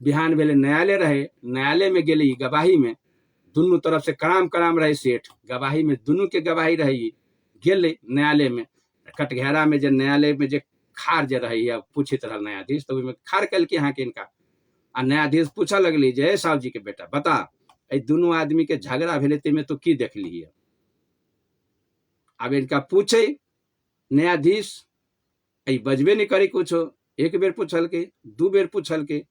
Speaker 1: बिहान वेले न्यायालय रहे न्यायालय में गेले गवाही में दोनों तरफ से कराम रहे सेठ गवाही में दोनों के गवाही रही गेले न्यायालय में कटघेरा में जे न्यायालय में जे खार जे रही पूछित रहा न्यायाधीश तो खार कल के यहाँ के इनका आ न्यायाधीश पूछा लगली जे साहूजी के बेटा बता ए दोनों आदमी के झगड़ा भेले ते में तो की देख ली है। अब इनका पूछे न्यायाधीश ए बजबे नहीं करी कुछ 1 बेर पूछल के 2 बेर पूछल के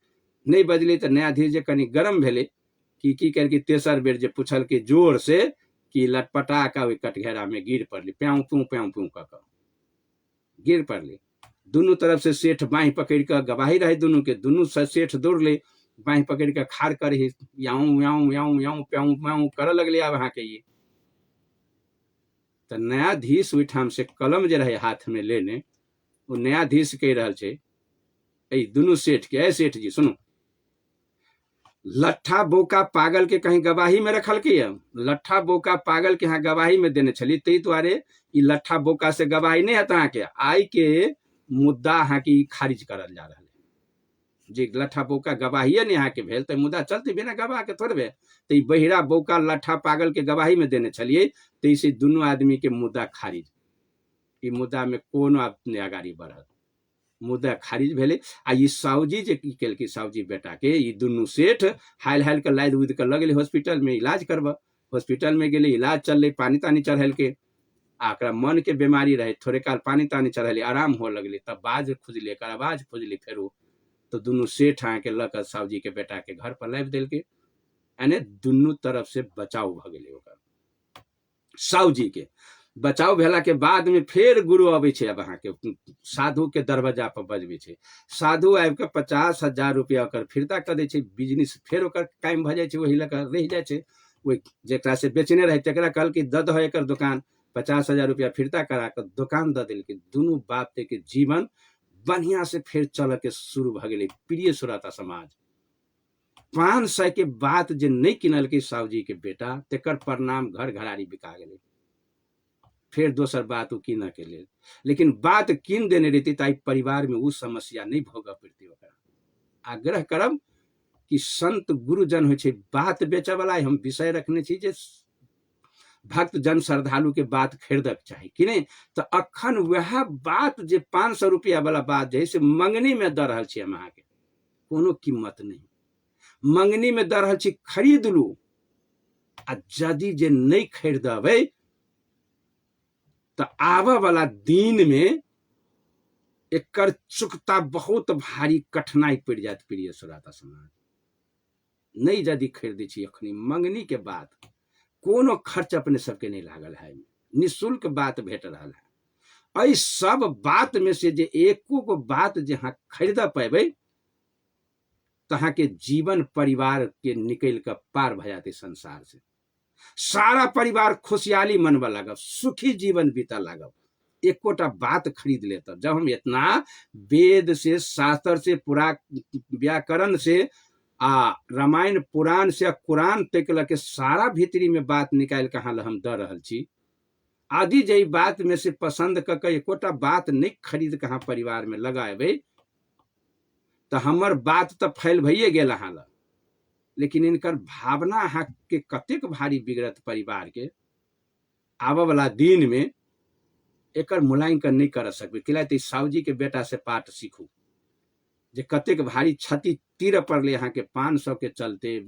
Speaker 1: नहीं बजली तो न्यायाधीश जे कनी गरम भेले की करके 3र बेर जे पूछल के जोर से कि लटपटा का वही कटघेरा में गिर पड़ली प्याऊ प्यू का गिर पड़ली दोनों तरफ से सेठ बाही पकड़ कर गवाही रहे दोनों के दोनों सेठ दौड़ ले बाही पकड़ कर खार कर ही याऊ याऊ याऊ याऊ प्याऊ प्याऊ कर लगले अब यहाँ के ये तो न्यायाधीश ओहिठाम से कलम जे रहे हाथ में लेने वो न्यायाधीश कह रहा छे ए दोनों सेठ के सेठ जी सुनो लट्ठा बोका पागल के कहीं गवाही में रखल के लट्ठा बोका पागल के यहाँ गवाही में देने चली तई द्वारे ई लट्ठा बोका से गवाही नहीं हता के आई के मुद्दा हाँ की खारिज करल जा रहा है जी लट्ठा बोका गवाही नहीं यहाँ के भेल तो मुद्दा चलते बिना गवाह के थोड़े तो बहिरा बोका लट्ठा पागल के गवाही में देने चलिए तो इसे दोनों आदमी के मुद्दा खारिज ई मुद्दा में कोनो अपने आगाड़ी बढ़ल मुद्दा खारिज भेले आ ई साहूजी जे की केल की साहूजी बेटा के ई दुनू सेठ हाल के लाद उद के लगले हॉस्पिटल में इलाज करब हॉस्पिटल में गेले इलाज चलले पानी तानी चढ़ल के आकरा मन के बीमारी रहे थोड़े काल पानी तानी चढ़ले आराम हो लगले तब बाज खुजले कर आवाज खुजली फेरो तो दुनू सेठ आके लक साहूजी के बेटा के घर पर लाद दिल के यानी दुनू तरफ से बचाव भ गेले ओकर साहूजी के बचाव भेला के बाद में फिर गुरु अबै छे अब अहाँ के साधु के दरवाजा पर बजबै छे साधु आबि के 50,000 रुपया ओकर फिरता कर दै छे बिजनेस फिर ओकर कायम भ जाय छे वही लक रह जाय छे ओहि जेकरा से बेचने रहे तेकरा कहल कि दद है एकर दुकान 50,000 रुपया फिरता करा के दुकान द दिल के दोनों बाप ते के जीवन बढ़िया से फिर चल के शुरू भ गेले प्रिय सुरता समाज 500 के बात जे नहीं किनल के साहूजी के बेटा तेकर परिणाम घर घरारी बिका गेले फिर दोसर बात वो कीन के लेल, लेकिन बात कीन देने रहती ताई परिवार में वो समस्या नहीं भोग पड़ती। आग्रह करब कि संत गुरुजन हो बात बेचे वाला हम विषय रखने छी जे भक्त जन श्रद्धालु के बात खरीदक चाही कि नहीं। तो अखन वह बात जे 500 रुपया वाला बात जैसे मंगनी में दे रहा छी, हम अहाँ के कोनो कीमत नहीं, मंगनी में दे रहा छी, खरीद लू। आ यदि जे नहीं खरीदबे तो आवे वाला दिन में एकर चुकता बहुत भारी कठिनाई पड़ जात। प्रिय श्रोता समाज, नहीं यदि खरीदे छी अखनी मंगनी के बाद कोनो खर्च अपने सबके नहीं लागल है, निःशुल्क बात भेट रहा है। ऐ सब बात में से जे एको गो बात जहाँ खरीद पेबे तहाँ के जीवन परिवार के निकल कर पार भ जाते संसार से। सारा परिवार खुशहाली मनवा लागब, सुखी जीवन बीता लागब, एकोटा बात खरीद लेता। जब हम इतना वेद से, शास्त्र से, पुरा व्याकरण से, रामायण पुराण से, कुरान तक के सारा भीतरी में बात निकाल के हम दे रहल छी, आदि जे बात में से पसंद करके एकोटा बात नहीं खरीद के परिवार में लगाबे तो हमर बात तो फैल भइए गेल अहाँ ल, लेकिन इनकर भावना अहाँ के कतेक भारी बिगड़त। परिवार के आवे वाला दिन में एकर मूल्यांकन नहीं कर सकबे। किला साहूजी के बेटा से पाठ सीखू जे कतेक भारी क्षति तीर पड़ले यहाँ के 500 के चलते,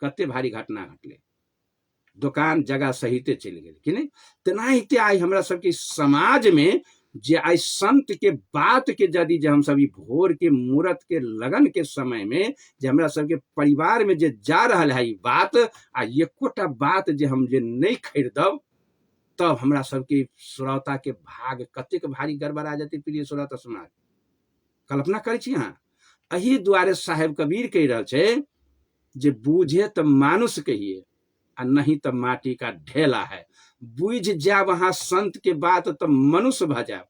Speaker 1: कते भारी घटना घटले, दुकान जगह सहिते चल गए कि नहीं। तेनाहिते आई हमरा सबके समाज में जे आई संत के बात के यदि जे हम सब भोर के मुहूर्त के लगन के समय में जे हमरा सबके परिवार में जे जा रहा है बात, आ एकोटा बात जे हम जे नहीं खरीदब तब हमरा सबके श्रोता के भाग कतेक भारी गड़बड़ा जाती। प्रिय श्रोता समाज, कल्पना करे छी अहाँ। एही दुआरे साहेब कबीर कह रहा है जे बूझे तो मानुष कहिए आ नहीं तो माटी का ढेला है। बुझ जा वहां संत के बात तो मनुष्य भ जाब,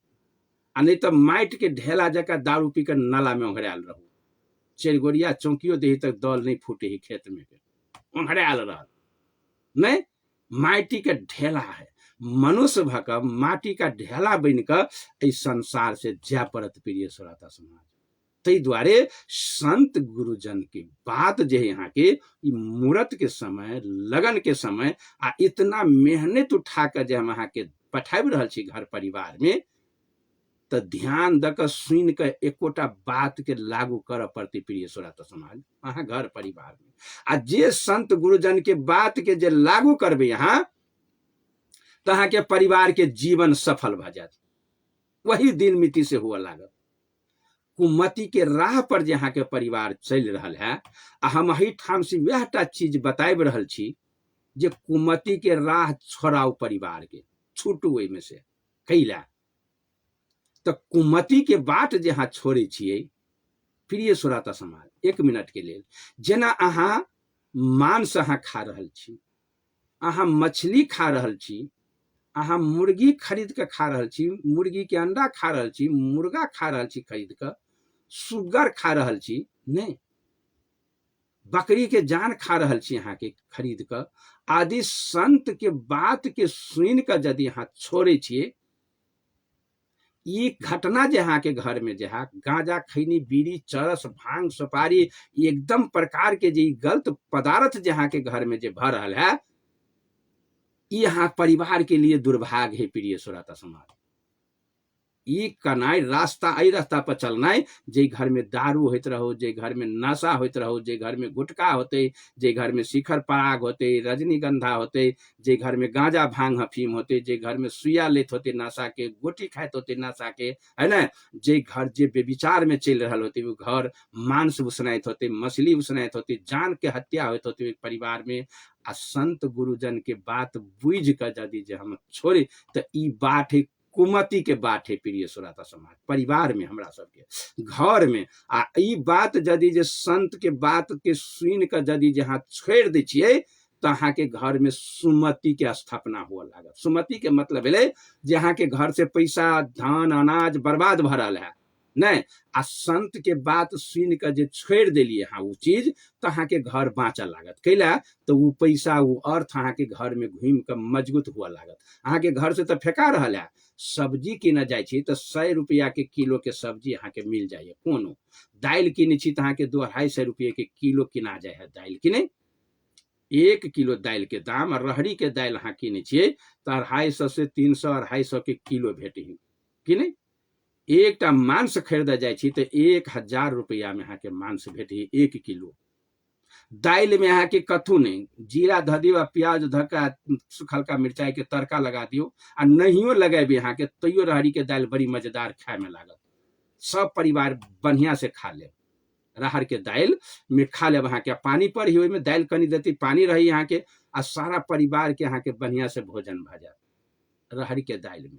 Speaker 1: आ नहीं तो माटी के ढेला जका दारू पी कर नाला में ओंघरायल रहू। 4 गोरिया चौकियो दे तक दल नहीं फूटे ही खेत में के ओंघरायल रह नहीं। माटी के ढेला है, मनुष्य भकब माटी का ढेला बनकर इस संसार से जा पड़त। प्रिय श्रोता समाज, तै द्वारे संत गुरुजन के बात जे यहाँ के मुहूर्त के समय, लगन के समय आ इतना मेहनत उठा कर जे हम अहाँ के पठाब रहल छी घर परिवार में, तो ध्यान दक सुन के एकोटा बात के लागू कर पड़ती। प्रिय श्रोता समाज, अहाँ घर परिवार में आ जे संत गुरुजन के बात के जे लागू करबे यहाँ, तो अहाँ के परिवार के जीवन सफल भ जात। वही दिन मिति से हुआ लागत। कुमति के राह पर जहाँ के परिवार चल रहा है, आ हम अही ठाम से वहटा चीज बताब रहल छी जे कुमति के राह छोड़ाओ परिवार के, छूटू में से कैला। तो कुमति के बाट जहाँ छोड़े छिए प्रिय श्रोता समाज, 1 मिनट के लिए, जेना अहाँ मांस अहाँ खा रहल छी, अहाँ मछली खा रहल छी, अहाँ मुर्गी खरीद के खा रहल छी, मुर्गी के अंडा खा रहल छी, मुर्गा खा रहल छी खरीद के, सुगर खा रहल छी नहीं, बकरी के जान खा रहल छी अहाँ के खरीद के, आदि संत के बात के सुन के यदि अहाँ छोड़े छिए, ये घटना जहाँ के घर में जहाँ गांजा, खैनी, बीड़ी, चरस, भांग, सुपारी, एकदम प्रकार के जे गलत पदार्थ जहाँ के घर में जे भर रहा है, यहाँ परिवार के लिए दुर्भाग्य है। प्रिय श्रोता समाज, ई कनाई रास्ता, आई रास्ता पर चलना, जे घर में दारू होते रहो, जे घर में नशा होते रहो, जे घर में गुटखा होते, जे घर में शिखर पराग होते, रजनीगंधा होते, जे घर में गांजा भांग अफीम होते, जे घर में सुइया लेत होते नशा के, गोटी खाते होते नशा के, है ना, जे घर जे बेविचार में चल रहा होते, वो घर मांस उसनाइत होते, मछली उसनाइत होते, जान के हत्या होते होते परिवार में। आ संत गुरुजन के बात बुझ कर यदि जे हम छोड़े तो ई बाट है कुमति के बाट है। प्रिय श्रोता समाज, परिवार में हमरा सबके घर में आ ई बात यदि जे संत के बात के सुन कर यदि जहाँ छोड़ दे छिए तो अहाँ के घर में सुमति के स्थापना हुआ लागत। सुमति के मतलब है जहाँ के घर से पैसा, धान, अनाज बर्बाद भरल है, नहीं आ संत के बात सुन के जे छोड़ दिलिए हाँ वो चीज तो अहाँ के घर बाँचल लागत कैला तो वो पैसा वो अर्थ अहाँ के घर में घूम के मजबूत हुआ लागत अहाँ के घर से तो फेंका रहा है सब्जी किने जाइ छी तो 100 रुपया के किलो के सब्जी अहाँ के मिल जाइए कोनो दाल किने छी तो अहाँ के 2-250 रुपये के किलो किना जाए है दाल कि नहीं 1 किलो दाल के दाम और रहड़ी के दाल अहाँ किने छियै तो 250 से 300-250 के किलो भेटी कि नहीं एकटा मांस खरीद जाइ छी तो 1000 रुपया में अहाँ के मांस भेटी 1 किलो दाल में अहाँ के कथू नहीं जीरा ध दियो आ प्याज धक्का सुखलका मिर्चाई के तड़का लगा दियो आ नहियो लगाबे अहाँ के तैयो रहड़ी के दाल बड़ी मजेदार खाए में लागत सब परिवार बढ़िया से खा ले राहर के दाल में खा लेब अहाँ के पानी पर ही में दाल कनी देती पानी रही अहाँ के आ सारा परिवार के अहाँ के बढ़िया से भोजन भ जाए रहरी के दाल में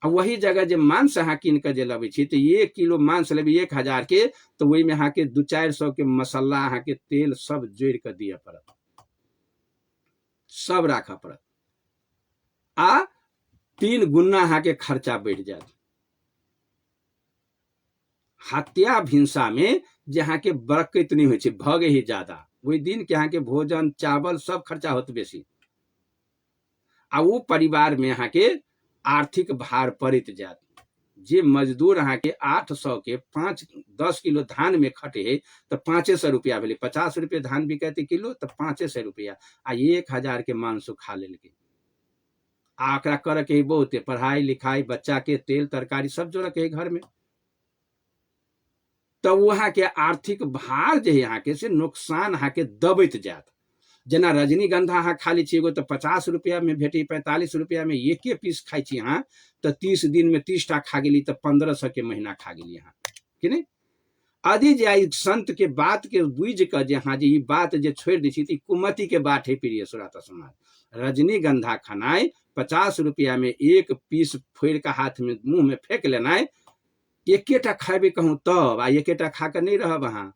Speaker 1: आ वही जगह जे मांस अहाँ कीन के जे लबे छी तो 1 किलो मांस लेबे 1000 के तो वही में अहाँ के 200-400 के मसाला अहाँ के तेल सब जोड़ के दिए पड़त सब राख पड़त आ 3 गुना अहाँ के खर्चा बढ़ जात हत्या भिनसा में जे अहाँ के बरकत नहीं हो भगे ही ज्यादा वही दिन के अहाँ के भोजन चावल सब खर्चा होत बेसी आ वो परिवार में अहाँ के आर्थिक भार पड़त जात जे मजदूर अहाँ के 800 के 5-10 किलो धान में खटे तो 500 रुपया भेले 50 रुपये धान बिकते किलो तो 500 रुपया आ 1000 के मांस खा लेलके आकड़ा कर के बहुते पढ़ाई लिखाई बच्चा के तेल तरकारी सब जोड़ के घर में तो वहाँ के आर्थिक भार जे यहाँ के से नुकसान अहाँ के दबैत जात जना रजनीगंधा अहाँ खा ली एगो तो 50 रुपया में भेटी 45 रुपया में 1 पीस खाई छी अहाँ तो 30 दिन में 30 टा खा गेली तो 1500 के महीना खा गेली अहाँ कि नहीं आदि जे आई संत के बात के बुझ के जे हाँ जी बात जे छोड़ दी थी कुमति के बात है प्रिय श्रोता समाज रजनीगंधा खानाई 50 रुपया में 1 पीस फोड़ के हाथ में मुंह में फेंक लेना 1 खाबे कहूँ तब आ 1 खा कर नहीं रह वहां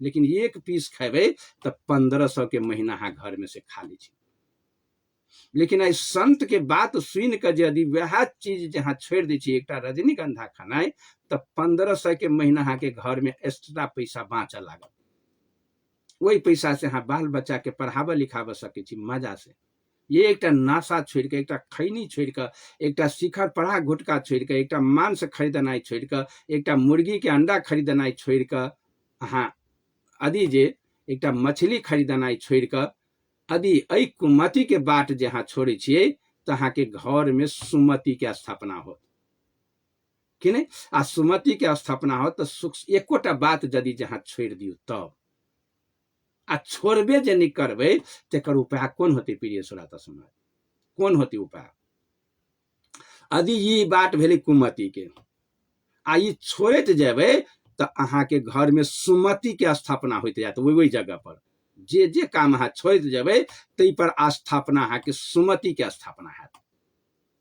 Speaker 1: लेकिन 1 पीस खेबे तो 1500 के महीना अहाँ घर में से खा ली लेकिन आई संत के बात सुन के यदि वह चीज जहाँ छोड़ दी एक रजनीगंधा खानाई तो 1500 के महीना अहाँ के घर में एक्स्ट्रा पैसा बाँच लागत वही पैसा से अहाँ बाल बच्चा के पढ़ाबे लिखाबे सके मजा से ये एक नाशा छोड़ के एक खैनी छोड़ के एक शिखर पड़ा गुटका छोड़ के एक मांस खरीदनाई छोड़ के एक मुर्गी के अंडा खरीदनाई छोड़ के अहाँ आदि जे एक मछली खरीदनाई छोड़ के यदि अ कुमति के बाट जे अहाँ छोड़े छिए तो अहाँ के घर में सुमति के स्थापना हो कि नहीं आ सुमति के स्थापना हो तो सुख एकोटा बात यदि जहाँ छोड़ दियो तब आ छोड़बे जे नहीं करबे तेकर उपाय कौन होते प्रिय श्रोता समाज कौन होते उपाय यदि ये बात भेले कुमति के आ ये छोड़ते जेबे तो अहाँ के घर में सुमति के स्थापना होते जात वही जगह पर जे काम अहाँ छोड़ जेबे तै पर स्थापना अहाँ के सुमति के स्थापना है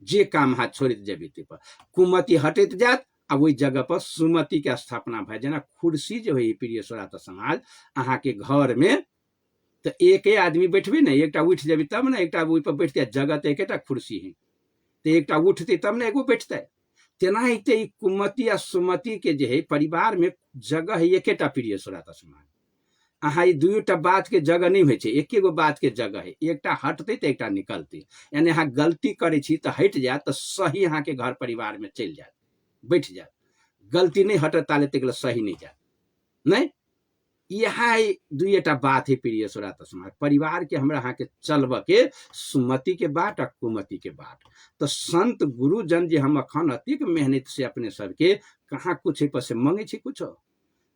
Speaker 1: जे काम अहाँ छोड़ जेबे तै पर कुमति हटत जात आ वही जगह पर सुमति के स्थापना भए जेना कुर्सी जो है प्रिय श्रोता समाज अहाँ के घर में तो एक आदमी बैठबे ना एक उठ जेबे तब ना एक पर बैठते जगह तो एक कुर्सी है तो एक उठते तब ना एगो बैठते तेनाहिते कुमति आ सुमति के जे है परिवार में जगह है एक प्रिय श्रोता समाज अहाँ 2टा बात के जगह नहीं हो एक बात के जगह है एक हटते तो एक निकलते यानी अहाँ गलती करे छी तो हट जाए तो सही अहाँ के घर परिवार में चल जाए बैठ जाए गलती नहीं हटत ताले तक सही नहीं जाए नहीं यह 2टा बात है प्रिय श्रोता समाज परिवार के हमरा अहाँ के चलब के सुमति के बाट आ कुमति के बाट तो संत गुरुजन जे हम अखन अतिक मेहनत से अपने सबके कहाँ कुछ पर से मांगे छी कुछ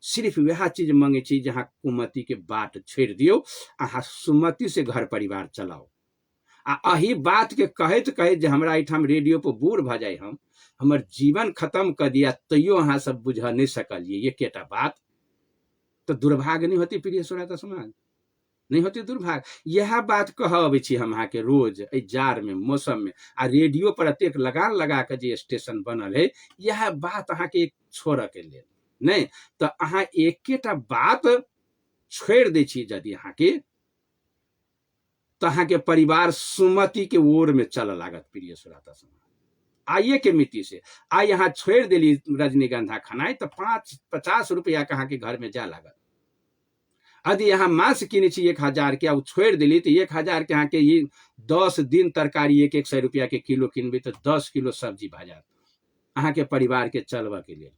Speaker 1: सिर्फ वह चीज मांगे छी जहाँ कुमति के बाट छोड़ दियो अहाँ सुमति से घर परिवार चलाओ आ अही बात के कहत कहत जे हमरा एठाम रेडियो पर बूढ़ भ जाए हमर जीवन खत्म कर दिया तैयो अहाँ सब बुझ नहीं सकलिए एकेटा बात तो दुर्भाग्य नहीं होती प्रिय श्रोता समाज नहीं होती दुर्भाग्य यह बात कह अबै छी हम अहाँ के रोज जार में मौसम में आ रेडियो पर अतेक लगान लगा के जे स्टेशन बनल है यह बात अहाँ के छोड़ के लेल नहीं तो अहाँ एकेटा बात छोड़ दे छी यदि अहाँ के तो अहाँ के परिवार सुमति के ओर में चल लागत प्रिय श्रोता समाज आइए के मिट्टी से आ यहाँ छोड़ दिली रजनीगंधा खानाई तो 50 रुपया कहाँ के घर में जा लागत। यदि यहाँ मांस किने 1000 के छोड़ दिली तो 1000 के यहाँ के ये 10 दिन तरकारी 100 रुपया के किलो किनबी तो 10 किलो सब्जी भा जात अहाँ के परिवार के चलवा के लिए।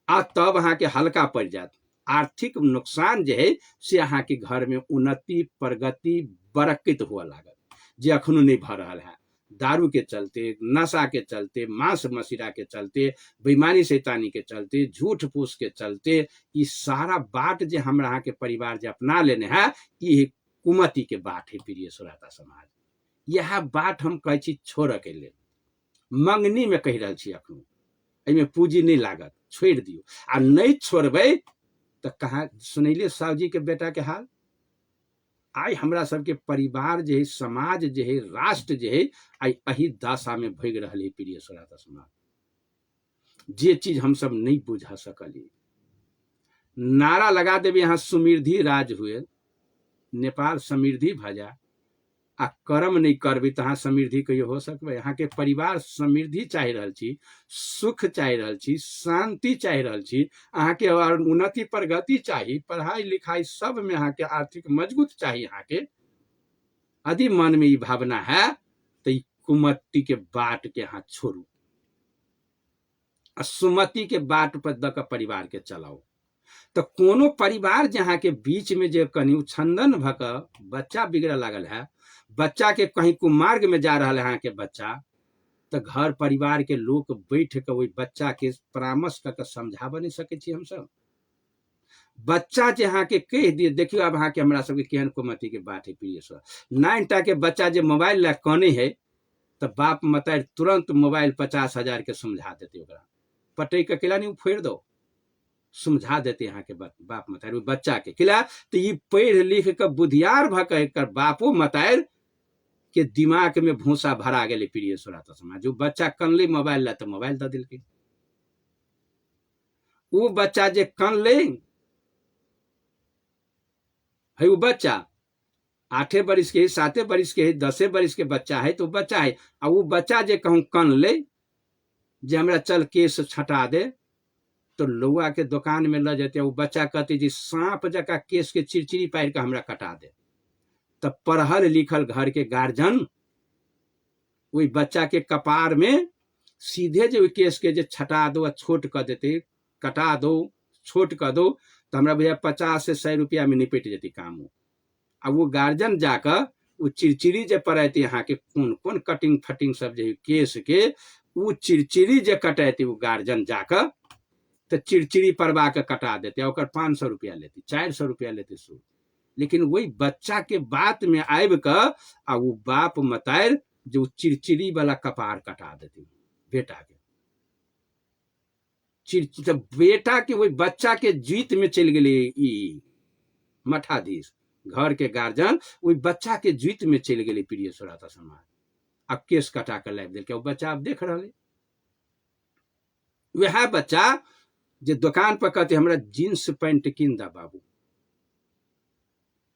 Speaker 1: आ तब अहाँ के हल्का पड़ जात। आर्थिक नुकसान जो है से अहाँ के घर में उन्नति प्रगति बरकत हुआ लागत जे अखनो नहीं भ रहा है। दारू के चलते, नशा के चलते, मांस मसिरा के चलते, बेईमानी शैतानी के चलते, झूठ फूस के चलते ये सारा बाट जे हमरा अहाँ के परिवार जे अपना लेने है ये कुमति के बाट है। प्रिय श्रोता समाज, यह बाट हम कहे छी छोड़ के ले मंगनी में कह रहा छी अखनो एमे पूंजी नहीं लागत, छोड़ दियो। आ नहीं छोड़बे तो कहा सुनैले साहु जी के बेटा के हाल। आई हमरा सबके परिवार जे है, समाज जे है, राष्ट्र जे है आई अही दशा में भोग रहा है। प्रिय श्रोता समाज, जे चीज हम सब नहीं बुझा सकली, नारा लगा देवे यहाँ समृद्धि राज हुए, नेपाल समृद्धि भजा आ कर्म नहीं करबी तहाँ समृद्धि कहियो हो सकबे। यहाँ के परिवार समृद्धि चाह रहल छी, सुख चाह रहल छी, शांति चाह रहल छी, अहाँ के उन्नति प्रगति चाहिए, पढ़ाई लिखाई सब में अहाँ के आर्थिक मजबूत चाहिए। यहाँ के यदि मन में ये भावना है तो कुमति के बाट के यहाँ छोड़ू, सुमति के बाट पर दक परिवार के चलाओ। तो कोनो परिवार जहाँ के बीच में जो कहीं उछंदन भक बच्चा बिगड़ लागल है, बच्चा के कहीं कुमार्ग में जा रहा है यहाँ के बच्चा, तो घर परिवार के लोग बैठ के वही बच्चा के परामर्श करके समझाब नहीं सके छी। हम सब बच्चा जहाँ के कह दिए, देखियो अब अहाँ के हमरा सबके केहन कुमति के बात है। प्रिय सर 9टा के बच्चा जो मोबाइल ला कने है तो बाप मतार तुरंत मोबाइल 50,000 के समझा देते, ओकरा पटै के किला नहीं फोड़ दो, समझा देते यहाँ के बाप मतार बच्चा के किला। तो ये पढ़ लिख के बुधियार भकर बापो मतार के दिमाग में भूसा भरा गए। प्रिय श्रोता समाज, जो बच्चा कनले मोबाइल ला तो मोबाइल दे दिल, वो बच्चा जे कन ले है, वो बच्चा 8 बरिस के 7 बरिस के 10 बरिस के बच्चा है तो बच्चा है। और वो बच्चा जे कहूँ कन ले जे हमरा चल केस छटा दे तो लौआ के दुकान में ल जाते, वो बच्चा कहते जी सांप जका केस के चिरचिरी पार के हमरा कटा दे। तब पढ़ल लिखल घर के गार्जियन वही बच्चा के कपार में सीधे जो केस के जे छटा दो, छोट कर देते, कटा दो, छोट कर दो, तो हमरा भैया 50 से 100 रुपया में निपट जाती काम। अब वो गार्जियन जाकर वो चिरचिरी जे पड़े यहाँ के कौन कौन कटिंग फटिंग सब जो केस के वो चिरचिरी जे कटे वो गार्जियन जाकर तो चिरचिरी परवा के कटा देते, और 500 रुपया लेती, 400 रुपया लेते सूद। लेकिन वही बच्चा के बात में आब कर आ वो बाप मतार जो चिरचिरी वाला कपार कटा देते बेटा के, तो बेटा के वही बच्चा के जीत में चल गए मठाधीश घर के गार्जियन, वही बच्चा के जीत में चल गए। प्रिय श्रोता समाज, अब केस कटा कर लाइब दिल, बच्चा आप देख रहे, वह बच्चा जो दुकान पर कहते हमरा जींस पैंट किन दा बाबू,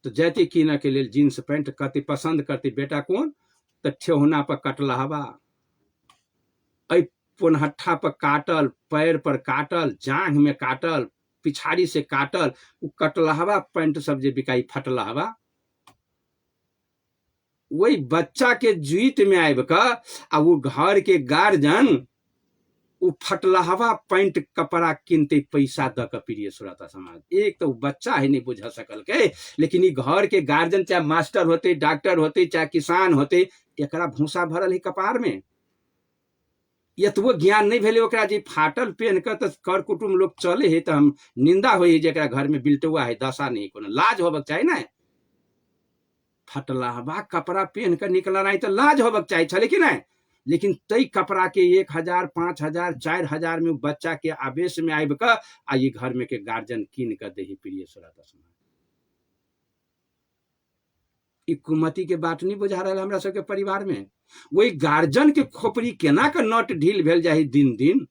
Speaker 1: तो जाती कीना के लिए जींस पैंट कहते पसंद करती, बेटा कौन तो ठेहुना पर कटलहबा, पुनहट्ठा पर काटल, पैर पर काटल, जांघ में काटल, पिछाड़ी से काटल, वो कटलहबा पैंट सब जे बिकाई फटलहबा, वही बच्चा के जीत में आब कर आ वो घर के गार्जियन वो फटलहवा पैंट कपड़ा किनते पैसा द के। प्रिय श्रोता समाज, एक तो बच्चा ही नहीं बुझा सकल के, लेकिन ये घर के गार्जियन चाहे मास्टर होते, डॉक्टर होते, चाहे किसान होते, एकरा भूसा भरल है कपार में, ये तो वो ज्ञान नहीं भेले ओकरा जी फाटल पहन कर तो कर कुटुम लोग चले है तो हम निंदा हो जरा घर में बिल्टुआ है दशा नहीं, को लाज होबक चाहिए ना, फटलहवा कपड़ा पहन कर निकला नहीं तो लाज होबक चाहिए छले कि नहीं। लेकिन तई कपड़ा के 1000, 5000, 4000 में बच्चा के आवेश में आब कर आ ये घर में के गार्जियन कीन कर दे। प्रिय श्रोता समाज, कुमति के बात नहीं बुझा रहा हमरा सबके परिवार में, वही गार्जियन के खोपड़ी केना के नट ढील भेल जाए दिन दिन,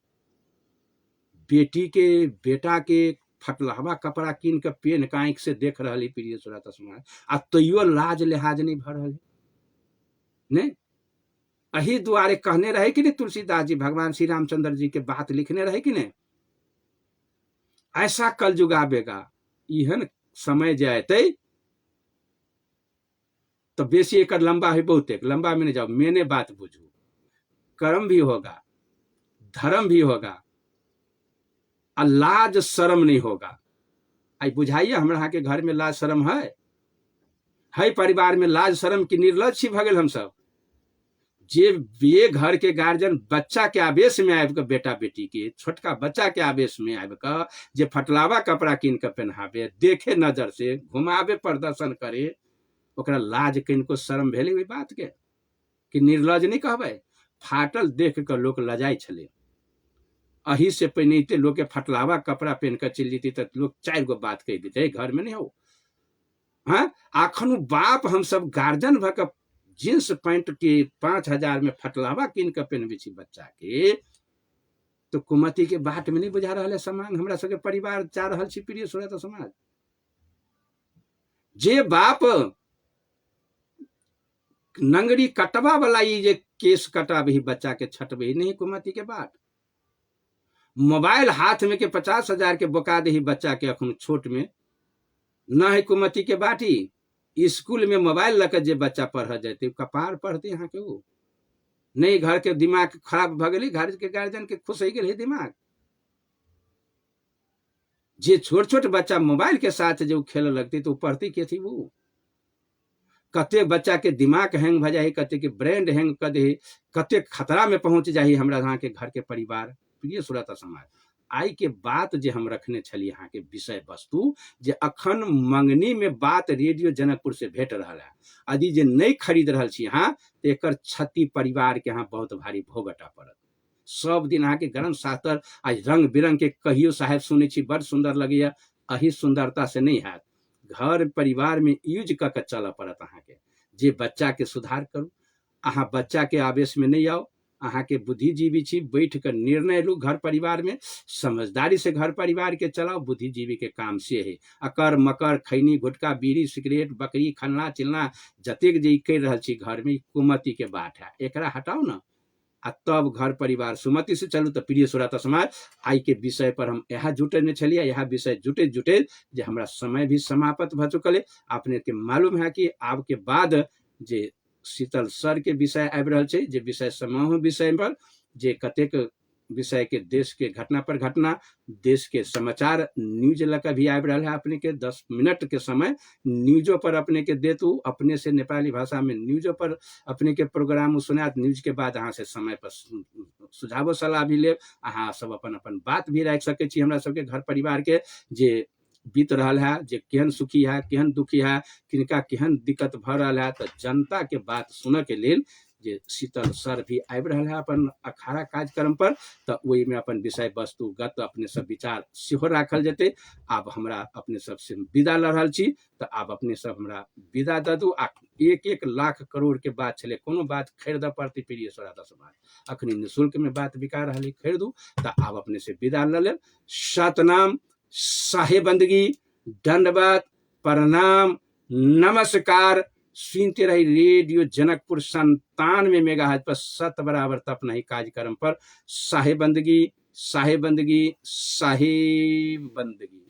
Speaker 1: बेटी के बेटा के फटलहवा कपड़ा कीन के पेन के आंख से देख रहा है। प्रिय श्रोता समाज, आ तैयो लाज लिहाज नहीं भ रहा है, अही द्वारे कहने रहे कि नहीं तुलसीदास जी, भगवान श्री रामचंद्र जी के बात लिखने रहे कि नहीं, ऐसा कलयुग आवेगा, इहन समय जाते तो बेसी एक लंबा है, बहुत एक लंबा में नहीं जाओ, मैंने बात बुझू, कर्म भी होगा, धर्म भी होगा, और लाज शर्म नहीं होगा। आई बुझाइए हमरा के घर में लाज शर्म है परिवार में लाज शर्म की निर्लज भगल हम सब। जे ये घर के गार्जियन बच्चा के आवेश में आबि के, बेटा बेटी के छोटका बच्चा के आवेश में आबि के जे फटलावा कपड़ा कीन के पहनावे, देखे नजर से घुमावे, प्रदर्शन करे, ओकरा लाज किनको शर्म भेले ओहि बात के कि निर्लज नहीं कहबे। फाटल देख के लोग लजाई छले, अही से पहिनते लोग के फटलावा कपड़ा पहन कर चल जेती तो लोग 4 गो बात कह देते, घर में नहीं हो। हाँ, आखनु बाप हम सब गार्जियन भक जींस पैंट के 5,000 में फटलावा किन के पहनबे छी बच्चा के, तो कुमति के बाट में नहीं बुझा रहा है समांग हमरा सबके परिवार जा रहल छी प्रिय श्रोता समाज। जे बाप नंगरी कटवा वाला ये केस कटाबही बच्चा के छटबही नहीं कुमति के बाट। मोबाइल हाथ में के 50,000 के बोका दही बच्चा के अखन छोट में न है कुमति के बाटी। स्कूल में मोबाइल लकर जे बच्चा पढ़ जाते कपार पढ़ते यहाँ के वो नहीं, घर के दिमाग खराब भ गई, घर के गार्जियन के खुश हो गए दिमाग। जे छोट छोट बच्चा मोबाइल के साथ जो खेल लगती तो पढ़ती के थी वो। कते बच्चा के दिमाग हैंग भ जाए, कते के ब्रेन हैंग कर दे, कते खतरा में पहुंच जाए हमरा यहाँ के घर के परिवार। प्रिय श्रोता समाज, आई के बात जे हम रखने छली यहाँ के विषय वस्तु जे अखन मंगनी में बात रेडियो जनकपुर से भेट रहा है, यदि जे नहीं खरीद रहा छी यहाँ तो एक क्षति परिवार के यहाँ बहुत भारी भोगटा पड़त। सब दिन अहाँ के गरम सातर आज रंग बिरंग के कहियो साहेब सुने छी बड़ सुंदर लगे, अही सुंदरता से नहीं है। घर परिवार में यूज क चल पड़त अहाँ के। जे बच्चा के सुधार करू, अहाँ बच्चा के आवेश में नहीं आओ, अहाँ के बुद्धिजीवी छी, बैठ कर निर्णय लू घर परिवार में, समझदारी से घर परिवार के चलाओ। बुद्धिजीवी के काम से है अकर मकर खैनी गुटका बीड़ी सिगरेट बकरी खन्ना चिलना जतेक जे कर रहा छी घर में, कुमति के बाट है, एकरा हटाओ ना, आ तब घर परिवार सुमति से चलू। तो प्रिय श्रोता समाज, आई के विषय पर हम यहाँ जुटे छलिए, यह विषय जुटे जुटे जे हमरा समय भी समाप्त भ चुकल। अपने के मालूम है कि आब के बाद जे शीतल सर के विषय आबि रहल छै, जे विषय समूह विषय पर जे कतेक विषय के देश के घटना पर घटना, देश के समाचार न्यूज लकर भी आबि रहल है। अपने के 10 मिनट के समय न्यूजों पर अपने के देतू, अपने से नेपाली भाषा में न्यूजों पर अपने के प्रोग्राम सुनात। न्यूज के बाद अहाँ से समय पर सुझाव सलाह भी लेब, अहाँ सब अपन अपन बात भी रख सके छी। हमरा सबके घर परिवार के जे बीत रहा है, जे केहन सुखी है केहन दुखी है, किनका केहन दिक्कत भ रहा है, तो जनता के बात सुन के लेल जे शीतल सर भी आबि रहा है अपन अखाड़ा कार्यक्रम पर, तो वही में अपन विषय वस्तुगत अपने सब विचार सेहो राखल जेते। आब हमरा अपने सब से विदा ल रहल छी, तो आब अपने सब हमरा विदा द दू। 1-1 लाख करोड़ के बात छले, कोनो बात खरीद पड़ती प्रिय श्रोता समाज, अखनी निःशुल्क में बात बिका रही, खरीदू। तो आब अपने से विदा ल ले। सतनाम, साहे बंदगी, दंडवत, प्रणाम, नमस्कार। सुनते रही रेडियो जनकपुर 97 मेगाहर्ट्ज पर 7 बराबर तप नहीं कार्यक्रम पर। साहे बंदगी, साहे बंदगी, साहे बंदगी।